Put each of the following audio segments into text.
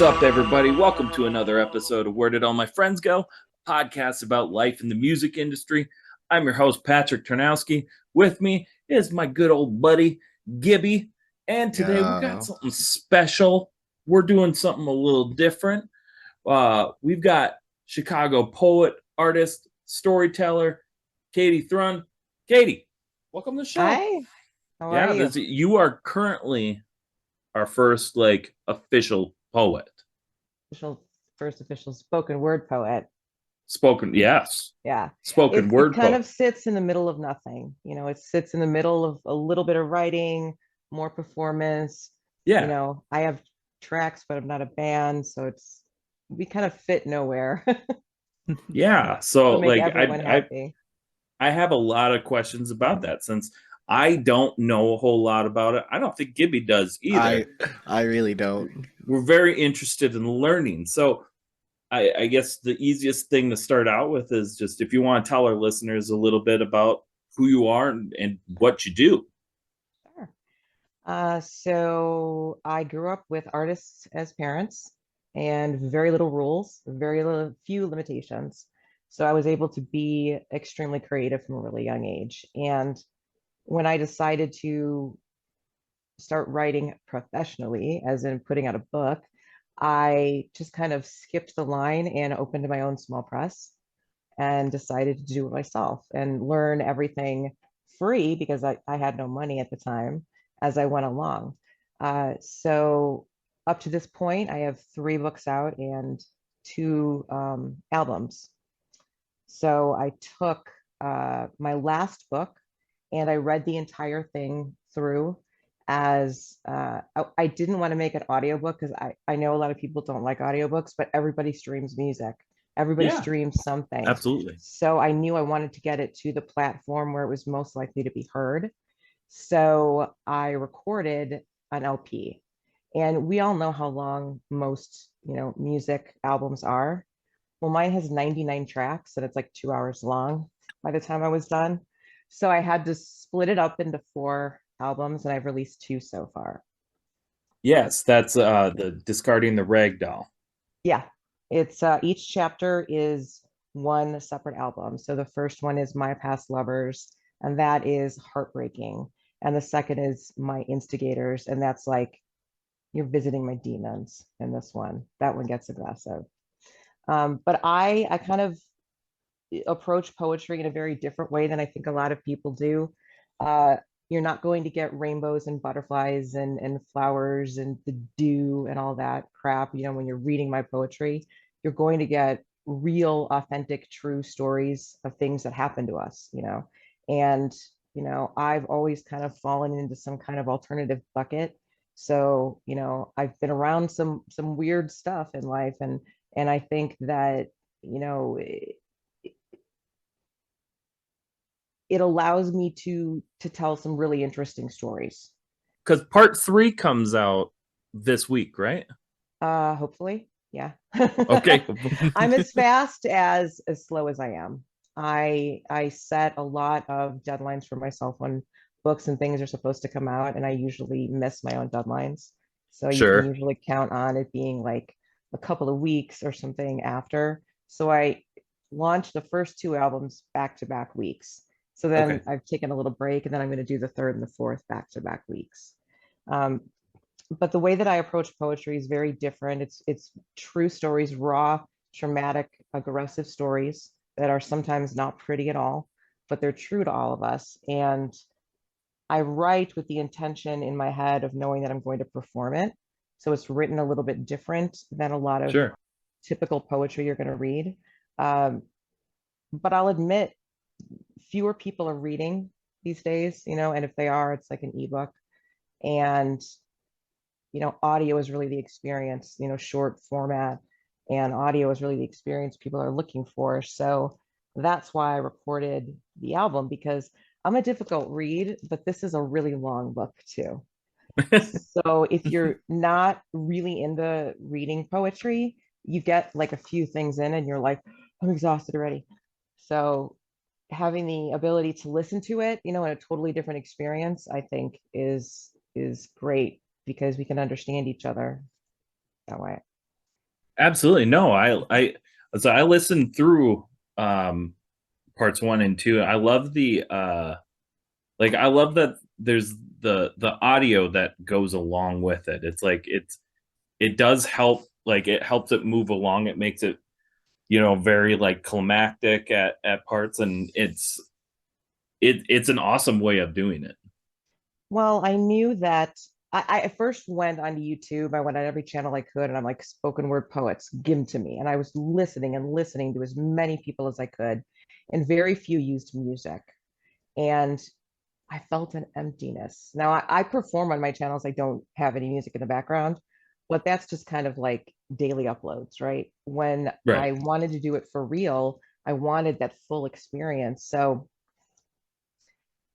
up, everybody? Welcome to another episode of Where Did All My Friends Go? A podcast about life in the music industry. I'm your host, Patrick Turnowski. With me is my good old buddy, Gibby. And today we got something special. We're doing something a little different. We've got Chicago poet, artist, storyteller, Kaytee Thrun. Kaytee, welcome to the show. Hi, how are you? You are currently our first official poet. First official spoken word poet. Spoken, yes. Yeah. Spoken It word kind poet. of sits in the middle of nothing. It sits in the middle of a little bit of writing, more performance. Yeah. I have tracks, but I'm not a band, so we kind of fit nowhere. Yeah. To So make everyone happy. I have a lot of questions about that since I don't know a whole lot about it. I don't think Gibby does either. I really don't. We're very interested in learning. So I guess the easiest thing to start out with is just if you want to tell our listeners a little bit about who you are and what you do. Sure. So I grew up with artists as parents and very little rules, few limitations. So I was able to be extremely creative from a really young age. And when I decided to start writing professionally, as in putting out a book, I just kind of skipped the line and opened my own small press and decided to do it myself and learn everything free because I had no money at the time as I went along. So up to this point, I have 3 books out and 2 albums. So I took my last book and I read the entire thing through as I didn't want to make an audiobook because I know a lot of people don't like audiobooks, but everybody streams music. Everybody Yeah, streams something. absolutely. So I knew I wanted to get it to the platform where it was most likely to be heard. So I recorded an LP. And we all know how long most, music albums are. Well, mine has 99 tracks and it's like 2 hours long by the time I was done. So I had to split it up into 4 albums and I've released 2 so far. Yes, that's the discarding the rag doll. Yeah, it's each chapter is one separate album. So the first one is My Past Lovers, and that is heartbreaking. And the second is My Instigators, and that's like you're visiting my demons in this one. That one gets aggressive. But I kind of approach poetry in a very different way than I think a lot of people do. Uh, you're not going to get rainbows and butterflies and flowers and the dew and all that crap. When you're reading my poetry, you're going to get real, authentic, true stories of things that happen to us. And, I've always kind of fallen into some kind of alternative bucket. So, I've been around some weird stuff in life and I think that, you know, it allows me to tell some really interesting stories. Because part 3 comes out this week, right? Hopefully, yeah. Okay. I'm as fast as slow as I am. I set a lot of deadlines for myself when books and things are supposed to come out, and I usually miss my own deadlines. So you can Sure. usually count on it being like a couple of weeks or something after. So I launched the first 2 albums back to back weeks. So then Okay. I've taken a little break, and then I'm going to do the third and the fourth back to back weeks. Um, but the way that I approach poetry is very different. It's true stories, raw, traumatic, aggressive stories that are sometimes not pretty at all, but they're true to all of us. And I write with the intention in my head of knowing that I'm going to perform it. So it's written a little bit different than a lot of Sure. typical poetry you're going to read. Um, but I'll admit, fewer people are reading these days, and if they are, it's like an ebook. And audio is really the experience, short format and audio is really the experience people are looking for. So that's why I recorded the album because I'm a difficult read, but this is a really long book too. So if you're not really into reading poetry, you get like a few things in and you're like, I'm exhausted already. So having the ability to listen to it, in a totally different experience, I think is great because we can understand each other that way. Absolutely. No, so I listened through um parts one and two. I love the I love that there's the audio that goes along with it. It's like it does help, like it helps it move along. It makes it, very like climactic at parts, and it's an awesome way of doing it. Well, I knew that I first went onto YouTube. I went on every channel I could, and I'm like, spoken word poets, give them to me. And I was listening and listening to as many people as I could, and very few used music. And I felt an emptiness. Now I perform on my channels. I don't have any music in the background, but that's just kind of like daily uploads, right? When Right. I wanted to do it for real, I wanted that full experience. So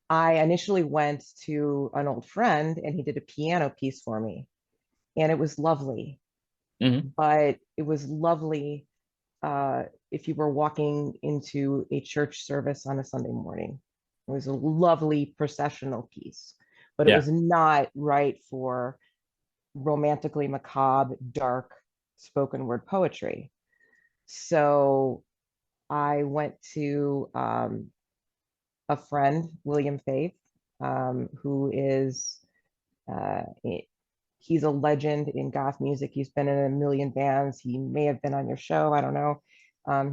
I initially went to an old friend and he did a piano piece for me. And it was lovely, Hmm. but it was lovely if you were walking into a church service on a Sunday morning. It was a lovely processional piece, but it Yeah. was not right for romantically macabre, dark spoken word poetry. So I went to a friend, William Faith, who is uh, he's a legend in goth music. He's been in a million bands. He may have been on your show. I don't know.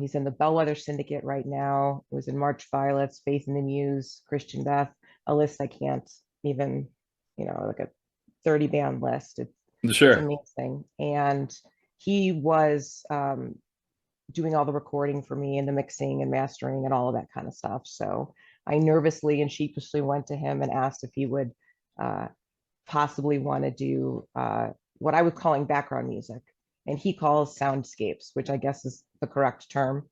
He's in the Bellwether Syndicate right now. It was in March Violets, Faith in the Muse, Christian Death, a list I can't even, like a 30 band list. It's Sure. amazing. And he was doing all the recording for me and the mixing and mastering and all of that kind of stuff. So I nervously and sheepishly went to him and asked if he would uh, possibly want to do what I was calling background music, and he calls soundscapes, which I guess is the correct term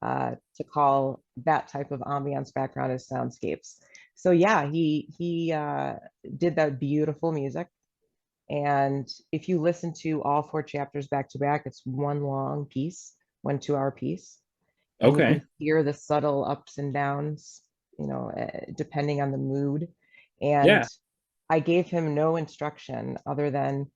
to call that type of ambiance background as soundscapes. So yeah, he did that beautiful music, and if you listen to all four chapters back to back, it's one long piece, 1 2 hour piece, and you Okay. can hear the subtle ups and downs, depending on the mood. And Yeah. I gave him no instruction other than,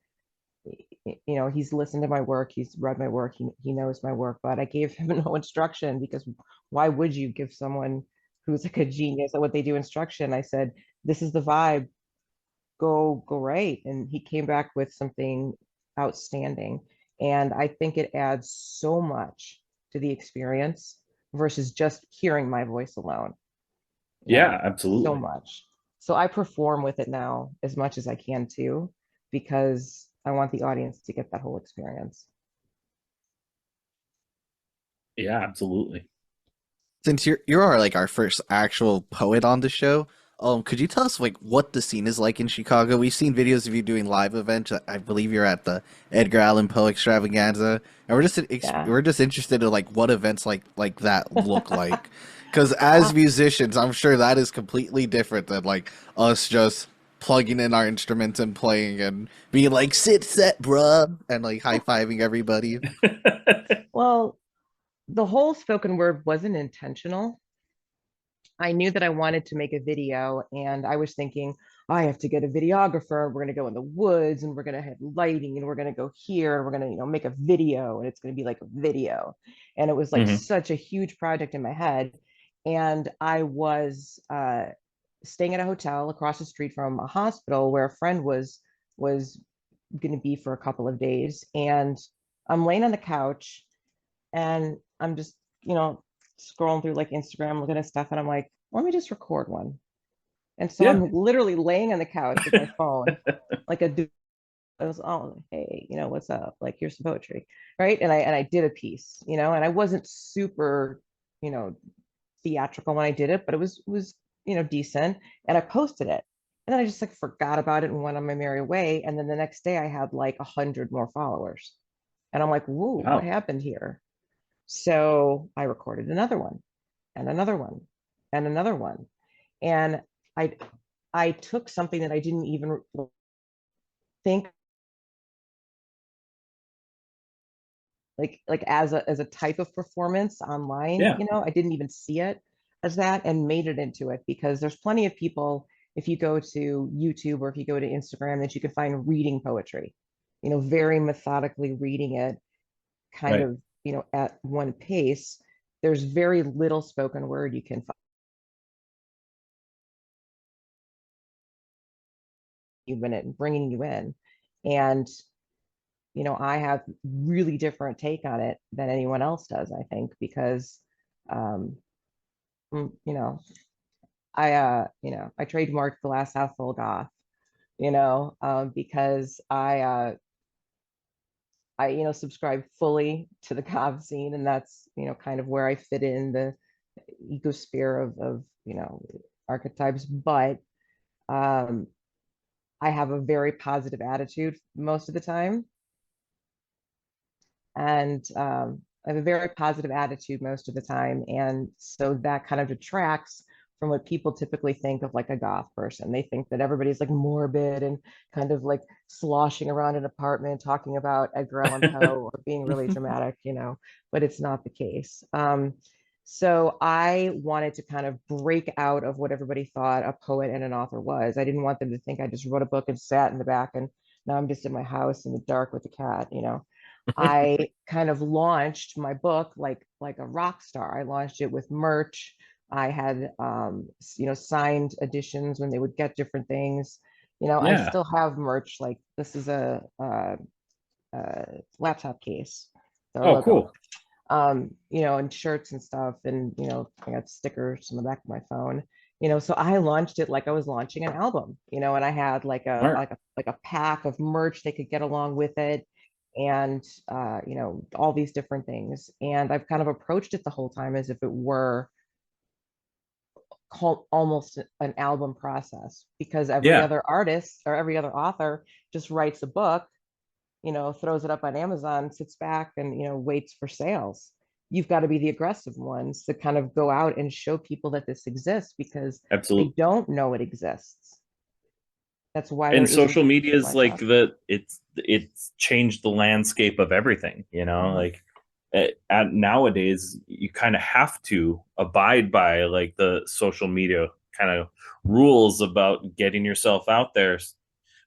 he's listened to my work, he's read my work, he knows my work, but I gave him no instruction because why would you give someone who's like a genius at what they do instruction? I said, this is the vibe, go right. And he came back with something outstanding. And I think it adds so much to the experience versus just hearing my voice alone, Yeah, so absolutely. much. So I perform with it now as much as I can too, because I want the audience to get that whole experience. Yeah, absolutely. Since you're our first actual poet on the show, could you tell us like what the scene is like in Chicago? We've seen videos of you doing live events. I believe you're at the Edgar Allan Poe Extravaganza, and Yeah. we're just interested in like what events like that look like. Because as musicians, I'm sure that is completely different than like us just plugging in our instruments and playing and being like sit set bruh and like high fiving everybody. Well, the whole spoken word wasn't intentional. I knew that I wanted to make a video, and I was thinking, I have to get a videographer. We're going to go in the woods and we're going to have lighting and we're going to go here and we're going to, make a video, and it's going to be like a video. And it was like Hmm. such a huge project in my head. And I was staying at a hotel across the street from a hospital where a friend was going to be for a couple of days. And I'm laying on the couch and I'm just, scrolling through like Instagram, looking at stuff, and I'm like, let me just record one. And so Yeah. I'm literally laying on the couch with my phone, like I was, oh, hey, what's up? Like, here's some poetry, right? And I did a piece, and I wasn't super, you know, theatrical when I did it, but it was decent, and I posted it. And then I just like forgot about it and went on my merry way. And then the next day I had like 100 more followers. And I'm like, whoa, what Wow. happened here? So I recorded another one and another one and another one. And I I took something that I didn't even think like as a type of performance online, Yeah. I didn't even see it as that and made it into it, because there's plenty of people, if you go to YouTube or if you go to Instagram, that you can find reading poetry, very methodically reading it. kind Right. of, at one pace, there's very little spoken word you can find you in it and bringing you in. And, I have really different take on it than anyone else does, I think, because, um, you know, I trademarked glass half full goth, because I subscribe fully to the goth scene, and that's, kind of where I fit in the ecosphere of archetypes. But um, I have a very positive attitude most of the time. And I have a very positive attitude most of the time. And so that kind of detracts from what people typically think of like a goth person. They think that everybody's like morbid and kind of like sloshing around an apartment talking about Edgar Allan Poe or being really dramatic, but it's not the case. So I wanted to kind of break out of what everybody thought a poet and an author was. I didn't want them to think I just wrote a book and sat in the back and now I'm just in my house in the dark with a cat. I kind of launched my book like a rock star. I launched it with merch. I had signed editions when they would get different things. I Yeah. still have merch. Like this is a laptop case, our Oh, logo. cool. And shirts and stuff, and I got stickers on the back of my phone. So I launched it like I was launching an album, and I had like a Smart. like a pack of merch they could get along with it, and all these different things. And I've kind of approached it the whole time as if it were called almost an album process, because every Yeah, other artist or every other author just writes a book, throws it up on Amazon, sits back and, waits for sales. You've got to be the aggressive ones to kind of go out and show people that this exists because they absolutely. don't know it exists. That's why there And isn't social media so is much like out there. it's changed the landscape of everything, Mhm. like nowadays you kind of have to abide by like the social media kind of rules about getting yourself out there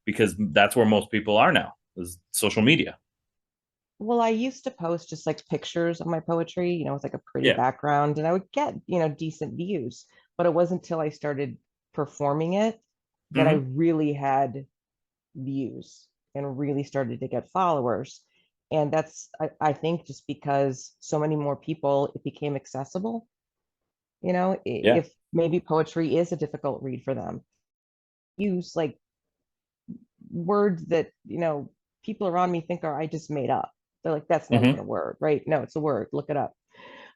because that's where most people are now is social media. Well, I used to post just like pictures of my poetry, with like a pretty Yeah. background, and I would get, decent views. But it wasn't until I started performing it that I Hmm. really had views and really started to get followers. And that's, I think, just because so many more people, it became accessible. Yeah. If maybe poetry is a difficult read for them, use like words that, people around me think are I just made up. They're like, that's not even a Hmm. word, right? No, it's a word. Look it up.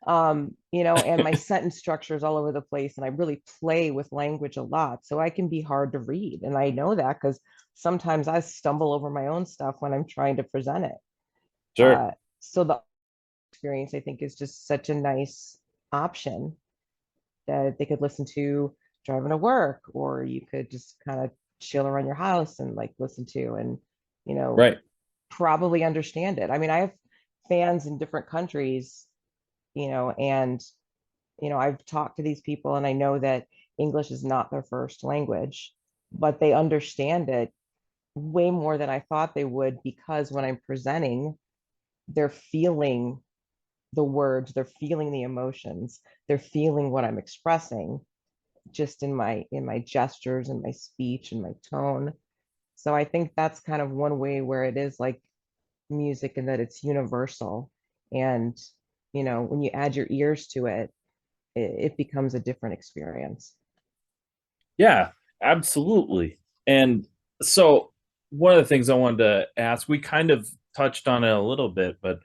And my sentence structure is all over the place, and I really play with language a lot. So I can be hard to read. And I know that because sometimes I stumble over my own stuff when I'm trying to present it. Sure. Uh, so the experience, I think, is just such a nice option that they could listen to driving to work, or you could just kind of chill around your house and like listen to and, you know, Right. probably understand it. I mean, I have fans in different countries, and, I've talked to these people and I know that English is not their first language, but they understand it way more than I thought they would, because when I'm presenting, they're feeling the words, they're feeling the emotions, they're feeling what I'm expressing just in my gestures and my speech and my tone. So I think that's kind of one way where it is like music, and that it's universal. And when you add your ears to it, it becomes a different experience. Yeah, absolutely. And so one of the things I wanted to ask, we kind of touched on it a little bit, but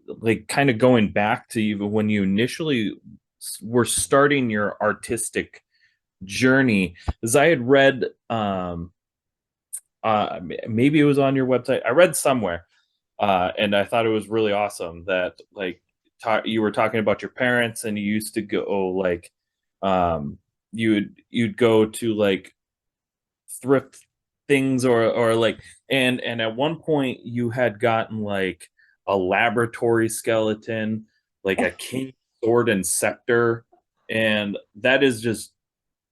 like kind of going back to even when you initially were starting your artistic journey, as I had read, maybe it was on your website. I read somewhere, and I thought it was really awesome that like you were talking about your parents, and you used to go like, um, you'd go to like thrift things or like, and at one point you had gotten like a laboratory skeleton, like a king sword and scepter, and that is just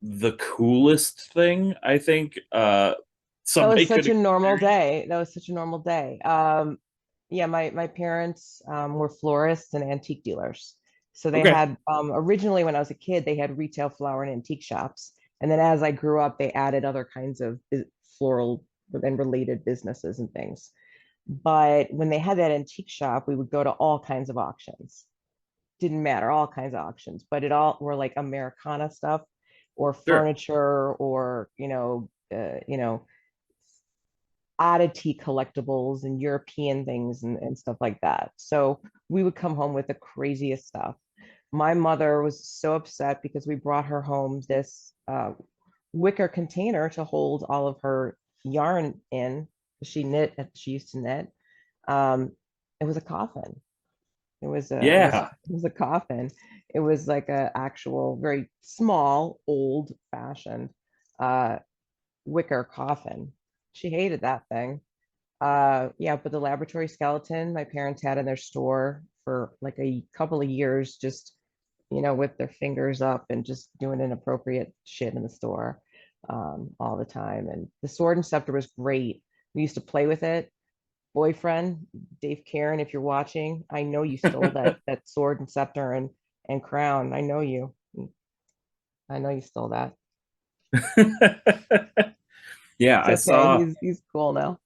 the coolest thing I think That was somebody such could a normal experience. day. That was such a normal day. Yeah, my parents were florists and antique dealers. So they Okay, had originally when I was a kid, they had retail flower and antique shops. And then as I grew up, they added other kinds of floral and related businesses and things. But when they had that antique shop, we would go to all kinds of auctions. Didn't matter, all kinds of auctions, but it all were like Americana stuff or sure. furniture or, oddity collectibles and European things and stuff like that. So we would come home with the craziest stuff. My mother was so upset because we brought her home this wicker container to hold all of her yarn in. She used to knit. Um, it was a coffin. Yeah, It was a coffin. It was like a actual very small, old fashioned uh wicker coffin. She hated that thing. Yeah, but the laboratory skeleton my parents had in their store for like a couple of years, just with their fingers up and just doing inappropriate shit in the store all the time. And the sword and scepter was great. We used to play with it. Boyfriend, Dave Karen, if you're watching, I know you stole that sword and scepter and crown. I know you. I know you stole that. yeah. It's I okay. saw. He's cool now.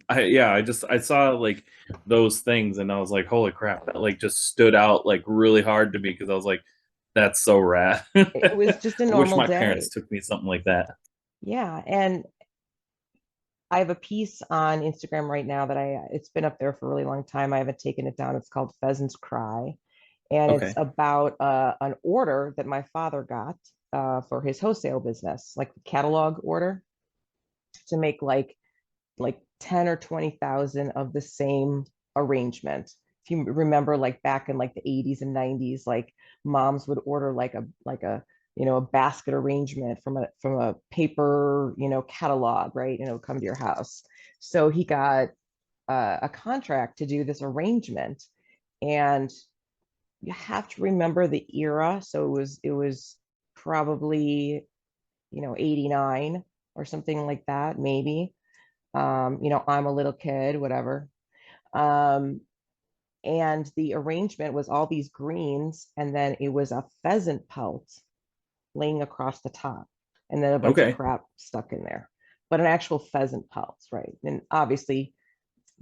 I saw like those things, and I was like, holy crap! That like just stood out like really hard to me because I was like, that's so rad. It was I just a wish normal my parents day. took me something like that. Yeah, and I have a piece on Instagram right now that it's been up there for a really long time. I haven't taken it down. It's called Pheasants Cry. And it's Okay. about an order that my father got for his wholesale business, like the catalog order to make like 10 or 20,000 of the same arrangement. If you remember, like back in like the 80s and 90s, like moms would order like a a basket arrangement from a paper catalog, right? And it would come to your house. So he got a contract to do this arrangement, and you have to remember the era. So it was probably 89 or something like that, maybe. I'm a little kid, whatever. Um, and the arrangement was all these greens, and then it was a pheasant pelt laying across the top, and then a bunch of Okay. crap stuck in there. But an actual pheasant pelt, right? And obviously,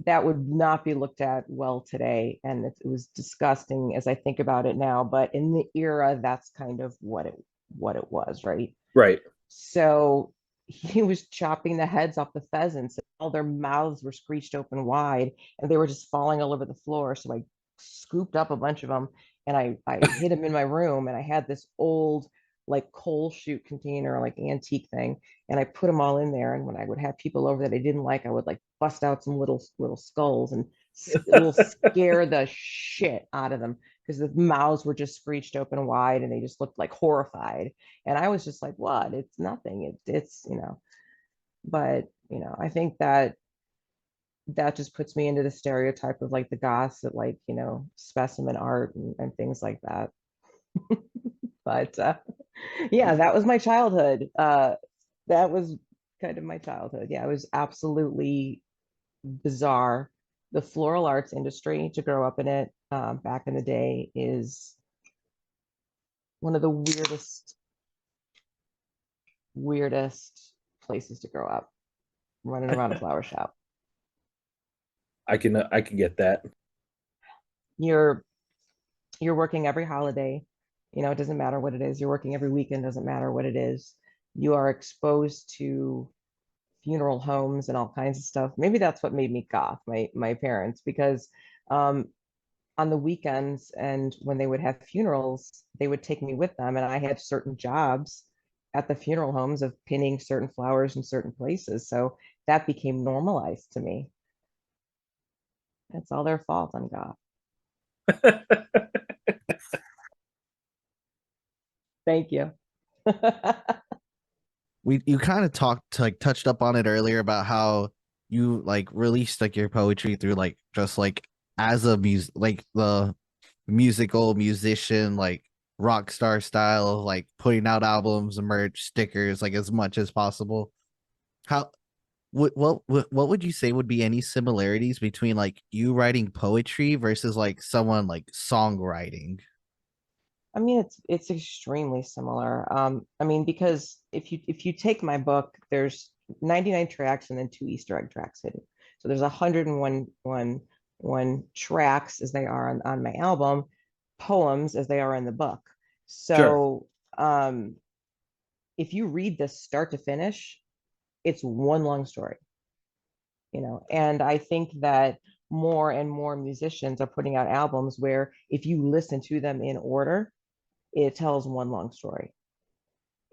that would not be looked at well today, and it was disgusting as I think about it now. But in the era, that's kind of what it was, right? Right. So he was chopping the heads off the pheasants. All their mouths were screeched open wide, and they were just falling all over the floor. So I scooped up a bunch of them, and I hid them in my room. And I had this old like coal chute container, like antique thing, and I put them all in there. And when I would have people over that I didn't like, I would like bust out some little skulls and it will scare the shit out of them because the mouths were just screeched open wide and they just looked like horrified. And I was just like, what? It's nothing. It's. But I think that just puts me into the stereotype of like the goths that like specimen art and things like that. But yeah, that was my childhood. That was kind of my childhood. Yeah, it was absolutely bizarre. The floral arts industry, to grow up in it back in the day, is one of the weirdest places to grow up, running around a flower shop. I can get that. You're you're working every holiday. It doesn't matter what it is. You're working every weekend, doesn't matter what it is. You are exposed to funeral homes and all kinds of stuff. Maybe that's what made me goth, my parents, because um, on the weekends and when they would have funerals, they would take me with them, and I had certain jobs at the funeral homes of pinning certain flowers in certain places. So that became normalized to me. It's all their fault. I'm goth. Thank you. You kind of touched up on it earlier about how you like released like your poetry through like just like as a music like the musical musician like rock star style, like putting out albums, merch, stickers, like as much as possible. How what would you say would be any similarities between like you writing poetry versus like someone like songwriting? I mean, it's extremely similar. I mean, because if you take my book, there's 99 tracks and then 2 Easter egg tracks hidden. So there's 101 one tracks as they are on my album, poems as they are in the book. Sure. So if you read this start to finish, it's one long story, you know. And I think that more and more musicians are putting out albums where if you listen to them in order, it tells one long story.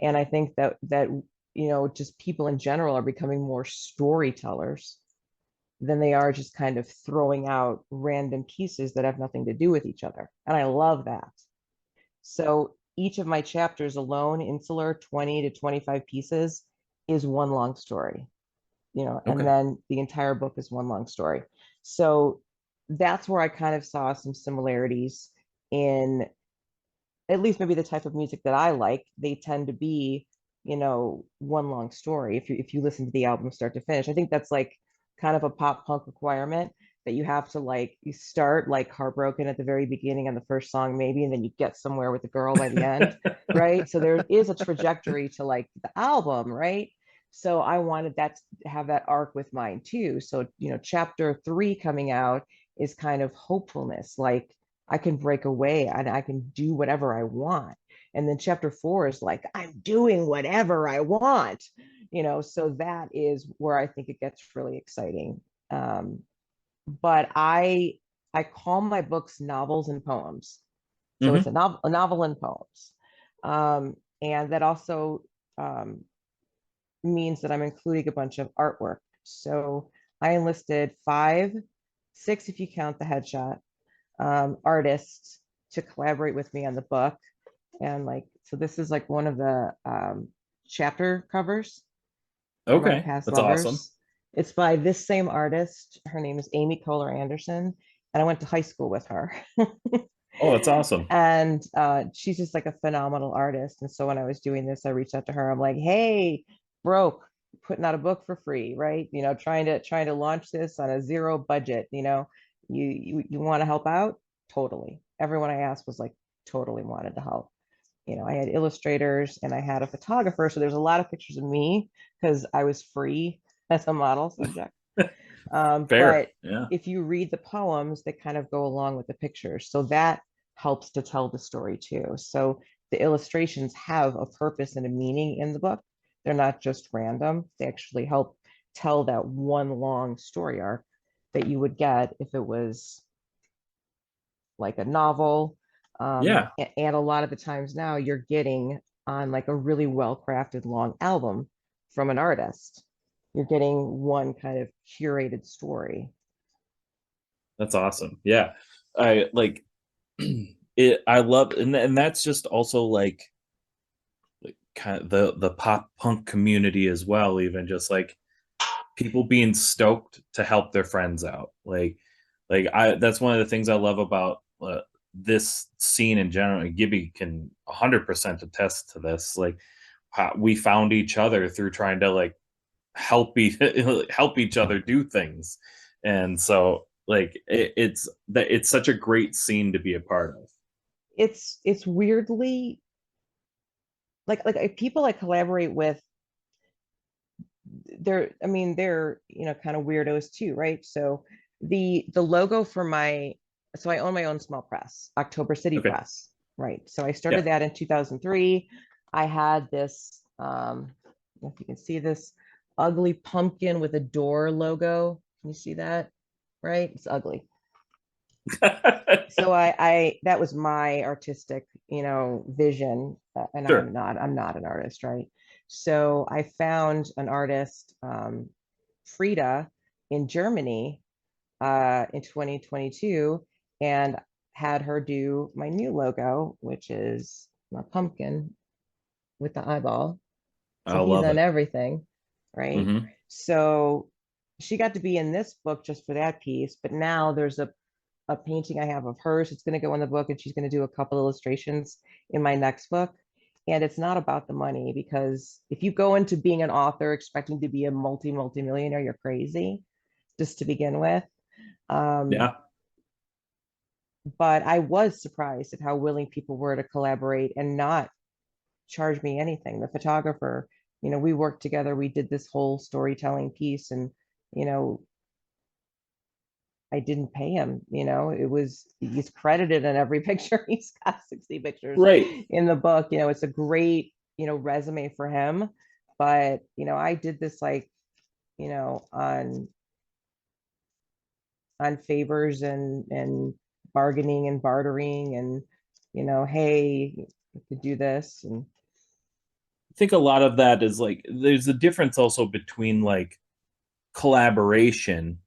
And I think that you know, just people in general are becoming more storytellers than they are just kind of throwing out random pieces that have nothing to do with each other. And I love that. So each of my chapters alone, insular 20 to 25 pieces, is one long story, you know, and Okay. then the entire book is one long story. So that's where I kind of saw some similarities in at least maybe the type of music that I like. They tend to be, you know, one long story. If you listen to the album start to finish, I think that's like kind of a pop punk requirement that you have to like you start like heartbroken at the very beginning on the first song maybe, and then you get somewhere with the girl by the end, right? So there is a trajectory to like the album, right? So I wanted that to have that arc with mine too. So, you know, chapter 3 coming out is kind of hopefulness, like I can break away and I can do whatever I want. And then chapter 4 is like, I'm doing whatever I want, you know, so that is where I think it gets really exciting. But I call my books novels and poems. So it's Hmm. a novel and poems. And that also means that I'm including a bunch of artwork. So I enlisted 5, 6 if you count the headshot, artists to collaborate with me on the book. And like, so this is like one of the chapter covers for my Okay. past That's awesome. lovers. It's by this same artist. Her name is Amy Kohler Anderson, and I went to high school with her. Oh, that's awesome. And she's just like a phenomenal artist. And so when I was doing this, I reached out to her. I'm like, hey, broke, putting out a book for free, right? You know, trying to launch this on a 0 budget. You know, you want to help out? Totally. Everyone I asked was like, totally wanted to help. You know, I had illustrators and I had a photographer, so there's a lot of pictures of me because I was free as a model subject. Fair. But Yeah. if you read the poems, they kind of go along with the pictures. So that helps to tell the story too. So the illustrations have a purpose and a meaning in the book. They're not just random. They actually help tell that one long story arc that you would get if it was like a novel. Yeah. And a lot of the times now you're getting on like a really well crafted long album from an artist. You're getting one kind of curated story. That's awesome. Yeah. I like it. I love, and that's just also like kind of the pop punk community as well, even just like people being stoked to help their friends out. Like I that's one of the things I love about this scene in general. And Gibby can 100% attest to this. Like how we found each other through trying to like help each other do things. And so like it's such a great scene to be a part of. It's weirdly like people I collaborate with, they're I mean they're, you know, kind of weirdos too, right? So the logo for my, so I own my own small press, October City Okay. Press, right? So I Yeah. started that in 2003. I had this if you can see this ugly pumpkin with a door logo. Can you see that? Right? It's ugly. So I that was my artistic, you know, vision, and Sure. I'm not an artist, right? So I found an artist, Frida, in Germany in 2022, and had her do my new logo, which is my pumpkin with the eyeball. So I he's love done it. everything, right? Hmm. So she got to be in this book just for that piece, but now there's a painting I have of hers. It's going to go in the book, and she's going to do a couple illustrations in my next book. And it's not about the money, because if you go into being an author expecting to be a multi-millionaire, you're crazy, just to begin with. Yeah. But I was surprised at how willing people were to collaborate and not charge me anything. The photographer, we worked together, we did this whole storytelling piece, and, you know, I didn't pay him, he's credited in every picture. He's got 60 pictures Right. in the book. It's a great, resume for him. But, I did this like, on favors and bargaining and bartering, and, hey, you could do this. And I think a lot of that is like there's a difference also between like collaboration,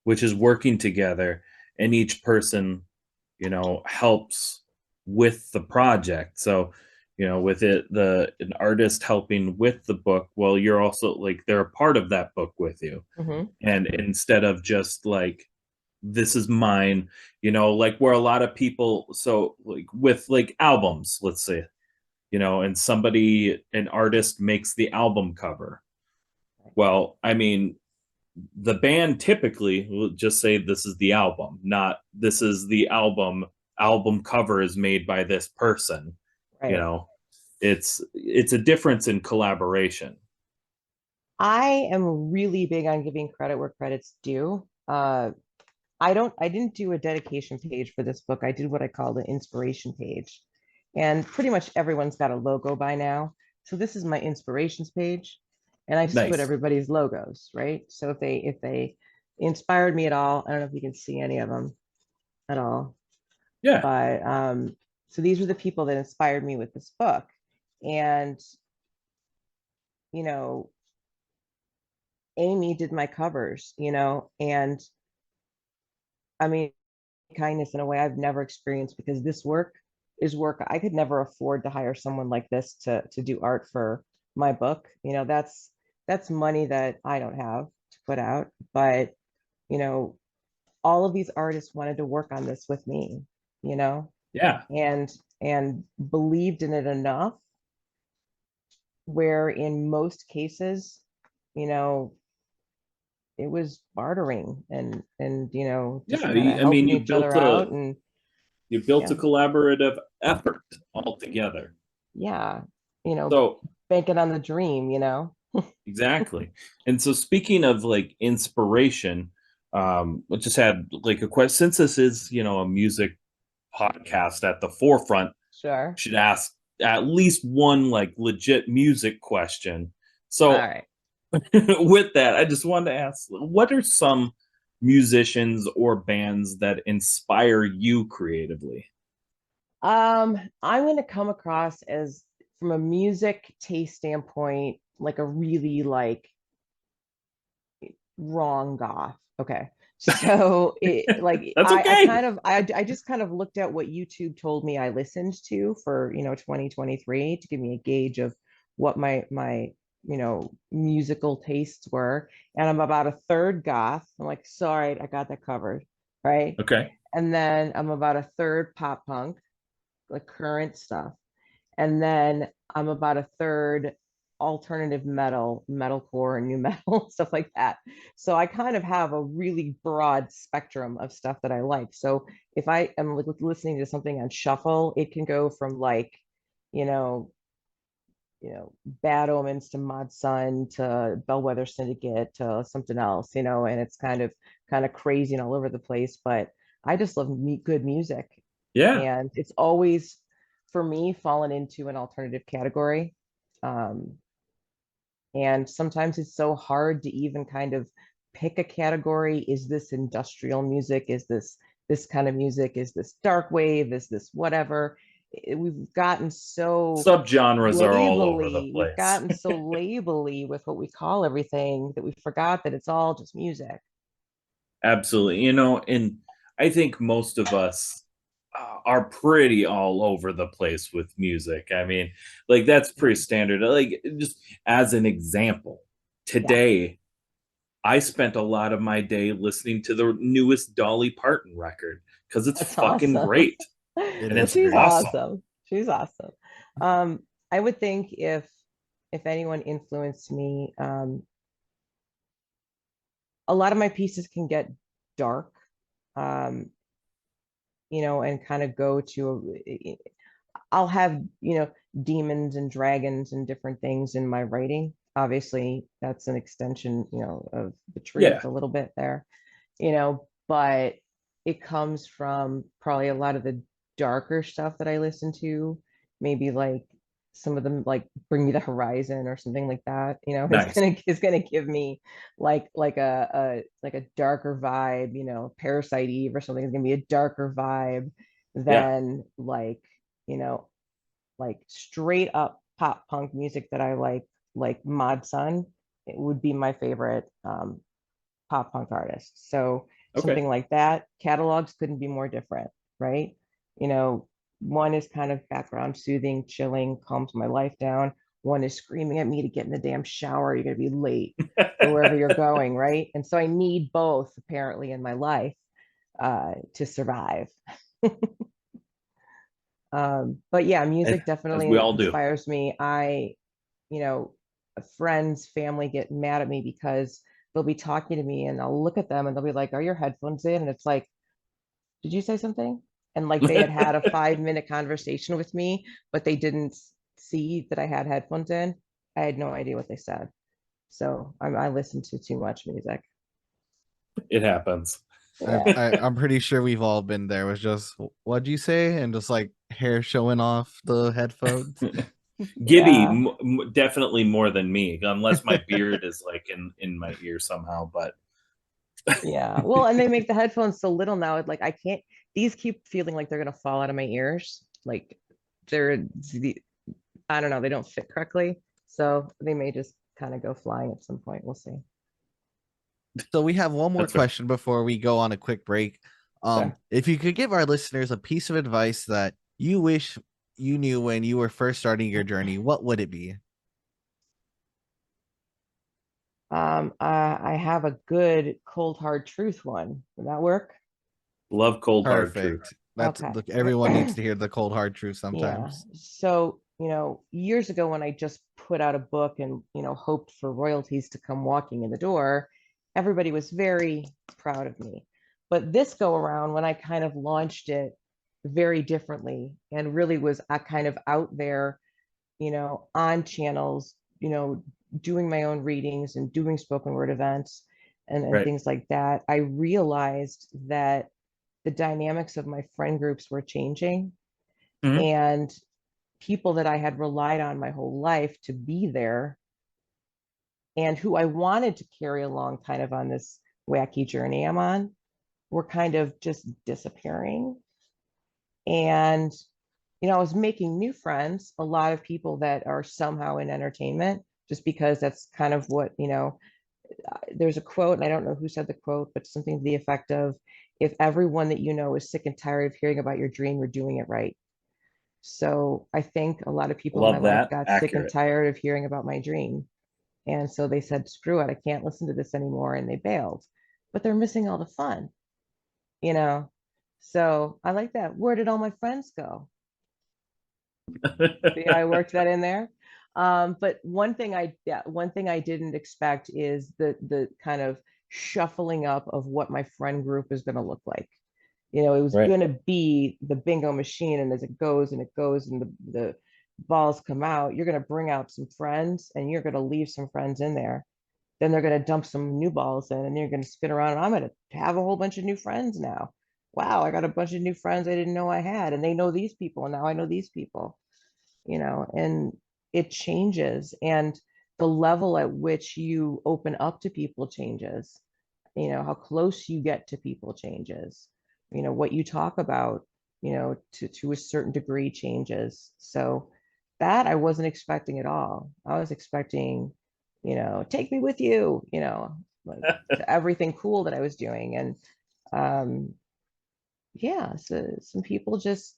which is working together, and each person, helps with the project. So, with it, an artist helping with the book, well, you're also like they're a part of that book with you. Mhm. And instead of just like this is mine, like where a lot of people, so like with like albums, let's say, and an artist makes the album cover. Well, I mean, the band typically will just say this is the album, not this is the album cover is made by this person. You Right. know, it's a difference in collaboration. I am really big on giving credit where credit's due. I didn't do a dedication page for this book. I did what I call an inspiration page. And pretty much everyone's got a logo by now. So this is my inspirations page. And I just put Nice. everybody's logos, right? So if they inspired me at all, I don't know if you can see any of them at all, Yeah. but so these are the people that inspired me with this book. And, you know, Amy did my covers, and I mean, kindness in a way I've never experienced, because this work is work I could never afford to hire someone like this to do art for my book. That's money that I don't have to put out. But, you know, all of these artists wanted to work on this with me, you know, Yeah. and believed in it enough where in most cases, you know, it was bartering and just Yeah. kind of I mean, helping each other out. And you built a yeah, collaborative effort all together. yeah, So banking on the dream. exactly. And so speaking of like inspiration, I just had like a question, since this is, a music podcast at the forefront, Sure. should ask at least one like legit music question. All So right. with that, I just wanted to ask, what are some musicians or bands that inspire you creatively? I'm going to come across as, from a music taste standpoint, like a really like wrong goth. Okay. So it like That's I okay. kind of I just kind of looked at what YouTube told me I listened to for 2023 to give me a gauge of what my musical tastes were. And I'm about a third goth. I'm like, sorry, I got that covered. Right. Okay. And then I'm about a third pop punk, like current stuff. And then I'm about a third alternative metal, metalcore, and new metal, stuff like that. So I kind of have a really broad spectrum of stuff that I like. So if I am listening to something on shuffle, it can go from like, you know, Bad Omens to Mod Sun to Bellwether Syndicate to something else, and it's kind of crazy and all over the place. But I just love good music, Yeah. and it's always, for me, fallen into an alternative category. Um, and sometimes it's so hard to even kind of pick a category. Is this industrial music? Is this kind of music? Is this dark wave? Is this whatever? We've gotten so Subgenres are all over the labely, we've place. gotten so labely with what we call everything, that we forgot that it's all just music. Absolutely. And I think most of us are pretty all over the place with music. I mean, like that's pretty standard. Like just as an example, Yeah, today I spent a lot of my day listening to the newest Dolly Parton record because it's that's fucking awesome. great It and is it's She's great. awesome. awesome. She's awesome. I would think if anyone influenced me, a lot of my pieces can get dark, um, and kind of go to I'll have, demons and dragons and different things in my writing. Obviously, that's an extension, of the truth Yeah, a little bit there, but it comes from probably a lot of the darker stuff that I listen to, maybe like some of them like Bring Me the Horizon or something like that, nice. is gonna give me like a darker vibe, Parasite Eve or something is gonna be a darker vibe Yeah, than you know, like straight up pop punk music that I like Mod Sun. It would be my favorite pop punk artist. So okay. something like that. Catalogs couldn't be more different, right? You know, one is kind of background soothing, chilling, calms my life down. One is screaming at me to get in the damn shower. You're going to be late for wherever you're going, right? And so I need both apparently in my life to survive. But yeah, music As definitely we all do. inspires me. You know, friends, family get mad at me because they'll be talking to me and I'll look at them and they'll be like, "Are your headphones in?" And it's like, "Did you say something?" And like they had a 5 minute conversation with me, but they didn't see that I had headphones in. I had no idea what they said. So I listen to too much music. It happens. Yeah. I'm pretty sure we've all been there. Was just what'd you say, and just like hair showing off the headphones. Gibby, Yeah. definitely more than me, unless my beard is like in my ear somehow. But Yeah. Well, and they make the headphones so little now. Like I can't, these keep feeling like they're gonna fall out of my ears. Like they're I don't know, they don't fit correctly. So they may just kind of go flying at some point. We'll see. So we have one more that's fair. question before we go on a quick break. Sure. If you could give our listeners a piece of advice that you wish you knew when you were first starting your journey, what would it be? I have a good cold hard truth one. Would that work? Love cold hard truth. Perfect. That's Okay. look, everyone needs to hear the cold hard truth Yeah. sometimes. So, years ago when I just put out a book and, hoped for royalties to come walking in the door, everybody was very proud of me. But this go around, when I kind of launched it very differently and really was kind of out there, on channels, doing my own readings and doing spoken word events and Right. things like that, I realized that the dynamics of my friend groups were changing Hmm. and people that I had relied on my whole life to be there and who I wanted to carry along kind of on this wacky journey I'm on were kind of just disappearing. And, I was making new friends, a lot of people that are somehow in entertainment, just because that's kind of what, there's a quote, and I don't know who said the quote, but something to the effect of, if everyone that you know is sick and tired of hearing about your dream, you're doing it right. So I think a lot of people in my Love life that. got sick and Accurate. tired of hearing about my dream. And so they said, screw it, I can't listen to this anymore. And they bailed. But they're missing all the fun, you know? So I like that. Where did all my friends go? See, I worked that in there. But one thing I didn't expect is the kind of shuffling up of what my friend group is going to look like. It was Right. going to be the bingo machine, and as it goes and it goes, and the balls come out, you're going to bring out some friends, and you're going to leave some friends in there. Then they're going to dump some new balls in, and you're going to spin around, and I'm going to have a whole bunch of new friends now. Wow, I got a bunch of new friends I didn't know I had, and they know these people, and now I know these people. And it changes, and the level at which you open up to people changes. How close you get to people changes. What you talk about, to a certain degree changes. So that I wasn't expecting at all. I was expecting, take me with you, like to everything cool that I was doing. And yeah, so some people just,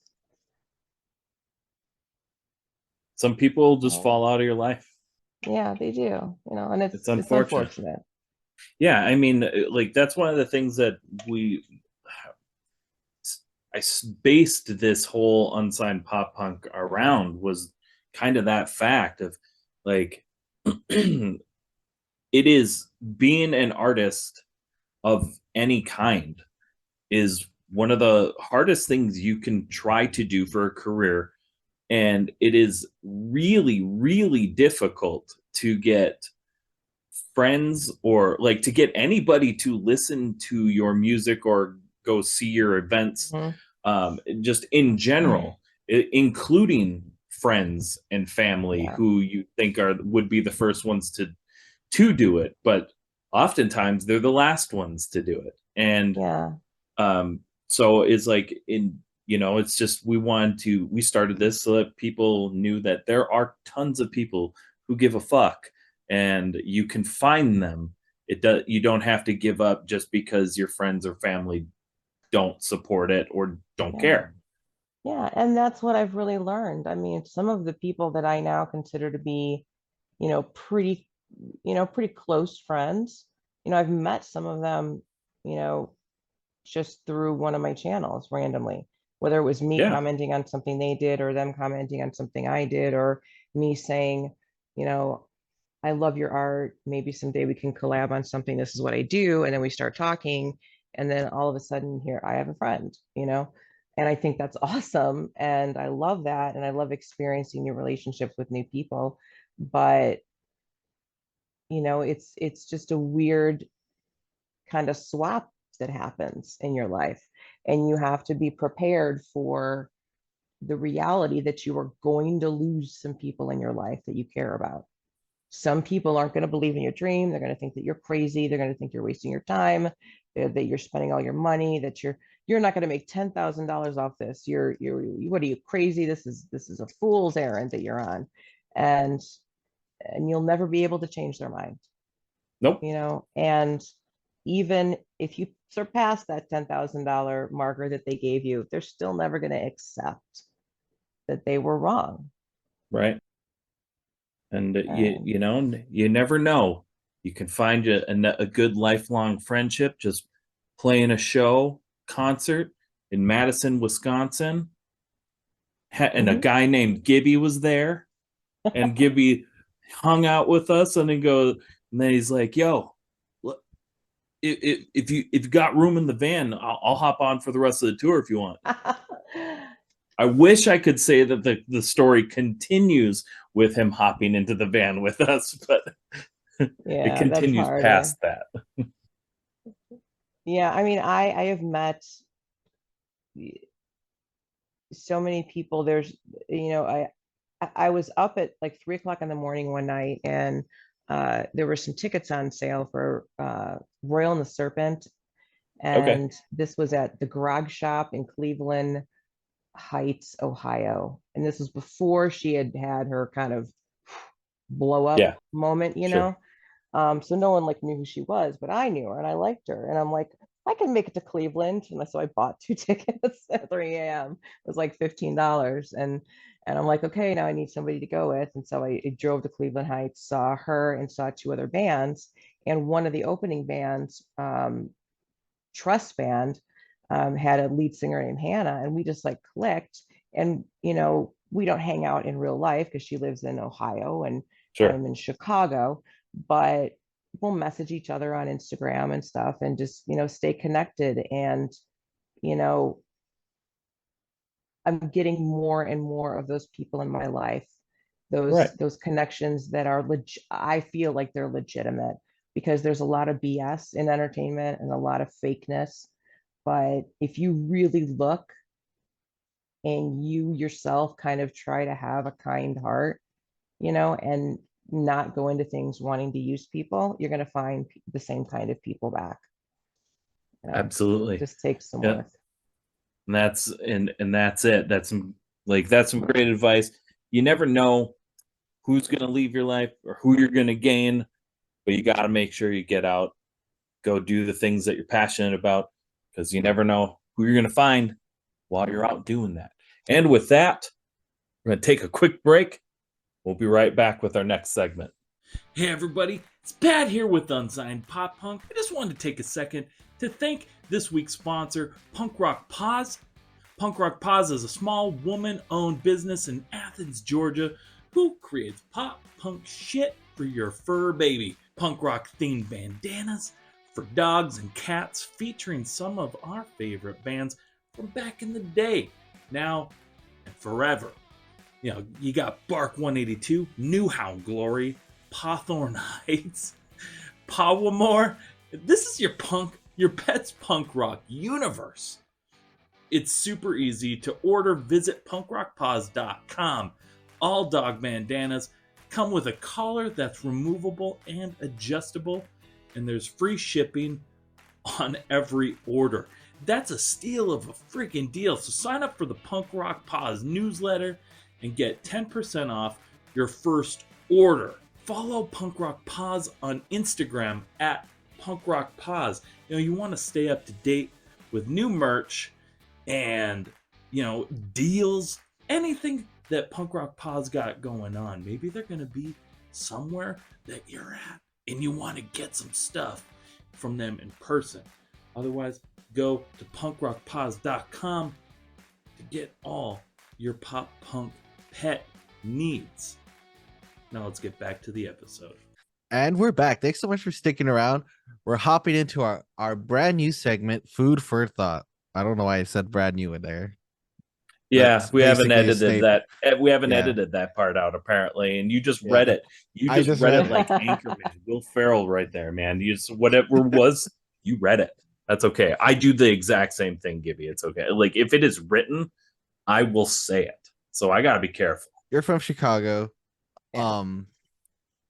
Some people just oh, fall out of your life. yeah, they do, and It's it's unfortunate. unfortunate. Yeah, I mean, like that's one of the things that I based this whole unsigned pop punk around was, kind of that fact of like it is being an artist of any kind is one of the hardest things you can try to do for a career. And it is really, really difficult to get friends or like to get anybody to listen to your music or go see your events, Mhm. just in general, including friends and family Yeah. who you think would be the first ones to do it, but oftentimes they're the last ones to do it. And Yeah. so it's like it's just we started this so that people knew that there are tons of people who give a fuck, and you can find them. You don't have to give up just because your friends or family don't support it or don't Yeah. care. Yeah. And that's what I've really learned. I mean, some of the people that I now consider to be, you know, pretty, pretty close friends, I've met some of them, you know, just through one of my channels randomly, whether it was me Yeah. commenting on something they did or them commenting on something I did, or me saying, you know, I love your art. Maybe someday we can collab on something. This is what I do. And then we start talking. And then all of a sudden, here I have a friend, And I think that's awesome. And I love that. And I love experiencing new relationships with new people. But, it's just a weird kind of swap that happens in your life. And you have to be prepared for the reality that you are going to lose some people in your life that you care about. Some people aren't going to believe in your dream. They're going to think that you're crazy. They're going to think you're wasting your time, that you're spending all your money, that you're not going to make $10,000 off this. What are you, crazy? This is a fool's errand that you're on. And you'll never be able to change their mind, Nope. and even if you surpass that $10,000 marker that they gave you, they're still never going to accept that they were wrong. Right. And And you never know. You can find a good lifelong friendship just playing a show concert in Madison, Wisconsin, and a mhm. guy named Gibby was there, and Gibby hung out with us, and then he's like, "Yo, look, if you got room in the van, I'll hop on for the rest of the tour if you want." I wish I could say that the story continues with him hopping into the van with us, but it Yeah, that's continues harder. past that. Yeah, I mean, I have met so many people. There's, I was up at like 3 o'clock in the morning one night, and there were some tickets on sale for Royal and the Serpent, Okay. and this was at the Grog Shop in Cleveland Heights, Ohio. And this was before she had had her kind of blow up Yeah, moment, sure. So no one like knew who she was, but I knew her and I liked her. And I'm like, I can make it to Cleveland. And so I bought 2 tickets at 3 a.m. It was like $15. And I'm like, okay, now I need somebody to go with. And so I drove to Cleveland Heights, saw her and saw two other bands. And one of the opening bands, Trust Band, had a lead singer named Hannah, and we just like clicked. And we don't hang out in real life because she lives in Ohio and Sure. I'm in Chicago, but we'll message each other on Instagram and stuff and just stay connected. And you know I'm getting more and more of those people in my life, Right. those connections that are I feel like they're legitimate, because there's a lot of BS in entertainment and a lot of fakeness. But if you really look and you yourself kind of try to have a kind heart, and not go into things wanting to use people, you're going to find the same kind of people back. Absolutely. Just takes some Yeah. work. And that's it. That's some great advice. You never know who's going to leave your life or who you're going to gain, but you got to make sure you get out, go do the things that you're passionate about, because you never know who you're going to find while you're out doing that. And with that, we're going to take a quick break. We'll be right back with our next segment. Hey everybody, it's Pat here with Unsigned Pop Punk. I just wanted to take a second to thank this week's sponsor, Punk Rock Pause. Punk Rock Pause is a small woman-owned business in Athens, Georgia, who creates pop punk shit for your fur baby. Punk rock themed bandanas for dogs and cats featuring some of our favorite bands from back in the day, now and forever. You know, you got Bark 182, Newhound Glory, Pawthorn Heights, Pawamore. This is your pet's punk rock universe. It's super easy to order. Visit punkrockpaws.com. All dog bandanas come with a collar that's removable and adjustable, and there's free shipping on every order. That's a steal of a freaking deal. So sign up for the Punk Rock Paws newsletter and get 10% off your first order. Follow Punk Rock Paws on Instagram at Punk Rock Paws. You know, you want to stay up to date with new merch and, you know, deals, anything that Punk Rock Paws got going on. Maybe they're going to be somewhere that you're at and you want to get some stuff from them in person. Otherwise, go to punkrockpaws.com to get all your pop punk pet needs. Now let's get back to the episode. And we're back. Thanks so much for sticking around. We're hopping into our brand new segment, Food for Thought. I don't know why I said brand new in there. Yeah, That's we haven't basically a edited that. We haven't Yeah. edited that part out apparently, and you just Yeah. read it. You I just just read read it like Anchorman, Will Ferrell right there, man. You just whatever was, you read it. That's okay. I do the exact same thing, Gibby. It's okay. Like if it is written, I will say it. So I gotta be careful. You're from Chicago. Yeah.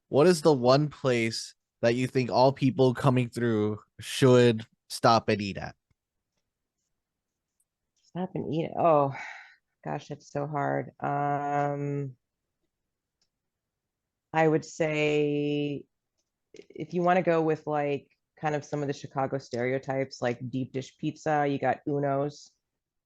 What is the one place that you think all people coming through should stop and eat at? Stop and eat it. Oh gosh, that's so hard. I would say if you want to go with like kind of some of the Chicago stereotypes, like deep dish pizza, you got Uno's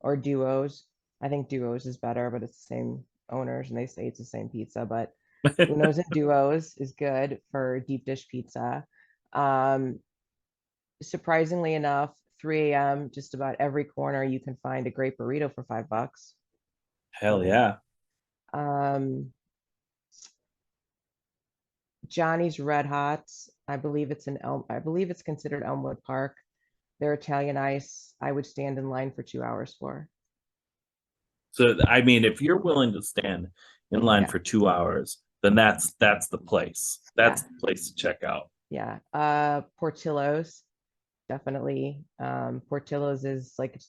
or Duo's. I think Duo's is better, but it's the same owners and they say it's the same pizza, but Uno's and Duo's is good for deep dish pizza. Um, Surprisingly enough, 3 a.m., just about every corner you can find a great burrito for $5. Hell yeah. Um, Johnny's Red Hots. I believe it's in Elm. I believe it's considered Elmwood Park. Their Italian ice, I would stand in line for 2 hours for. So I mean, if you're willing to stand in line Yeah. for 2 hours, then that's the place. That's Yeah. the place to check out. Yeah. Portillo's, definitely. Portillo's is like it's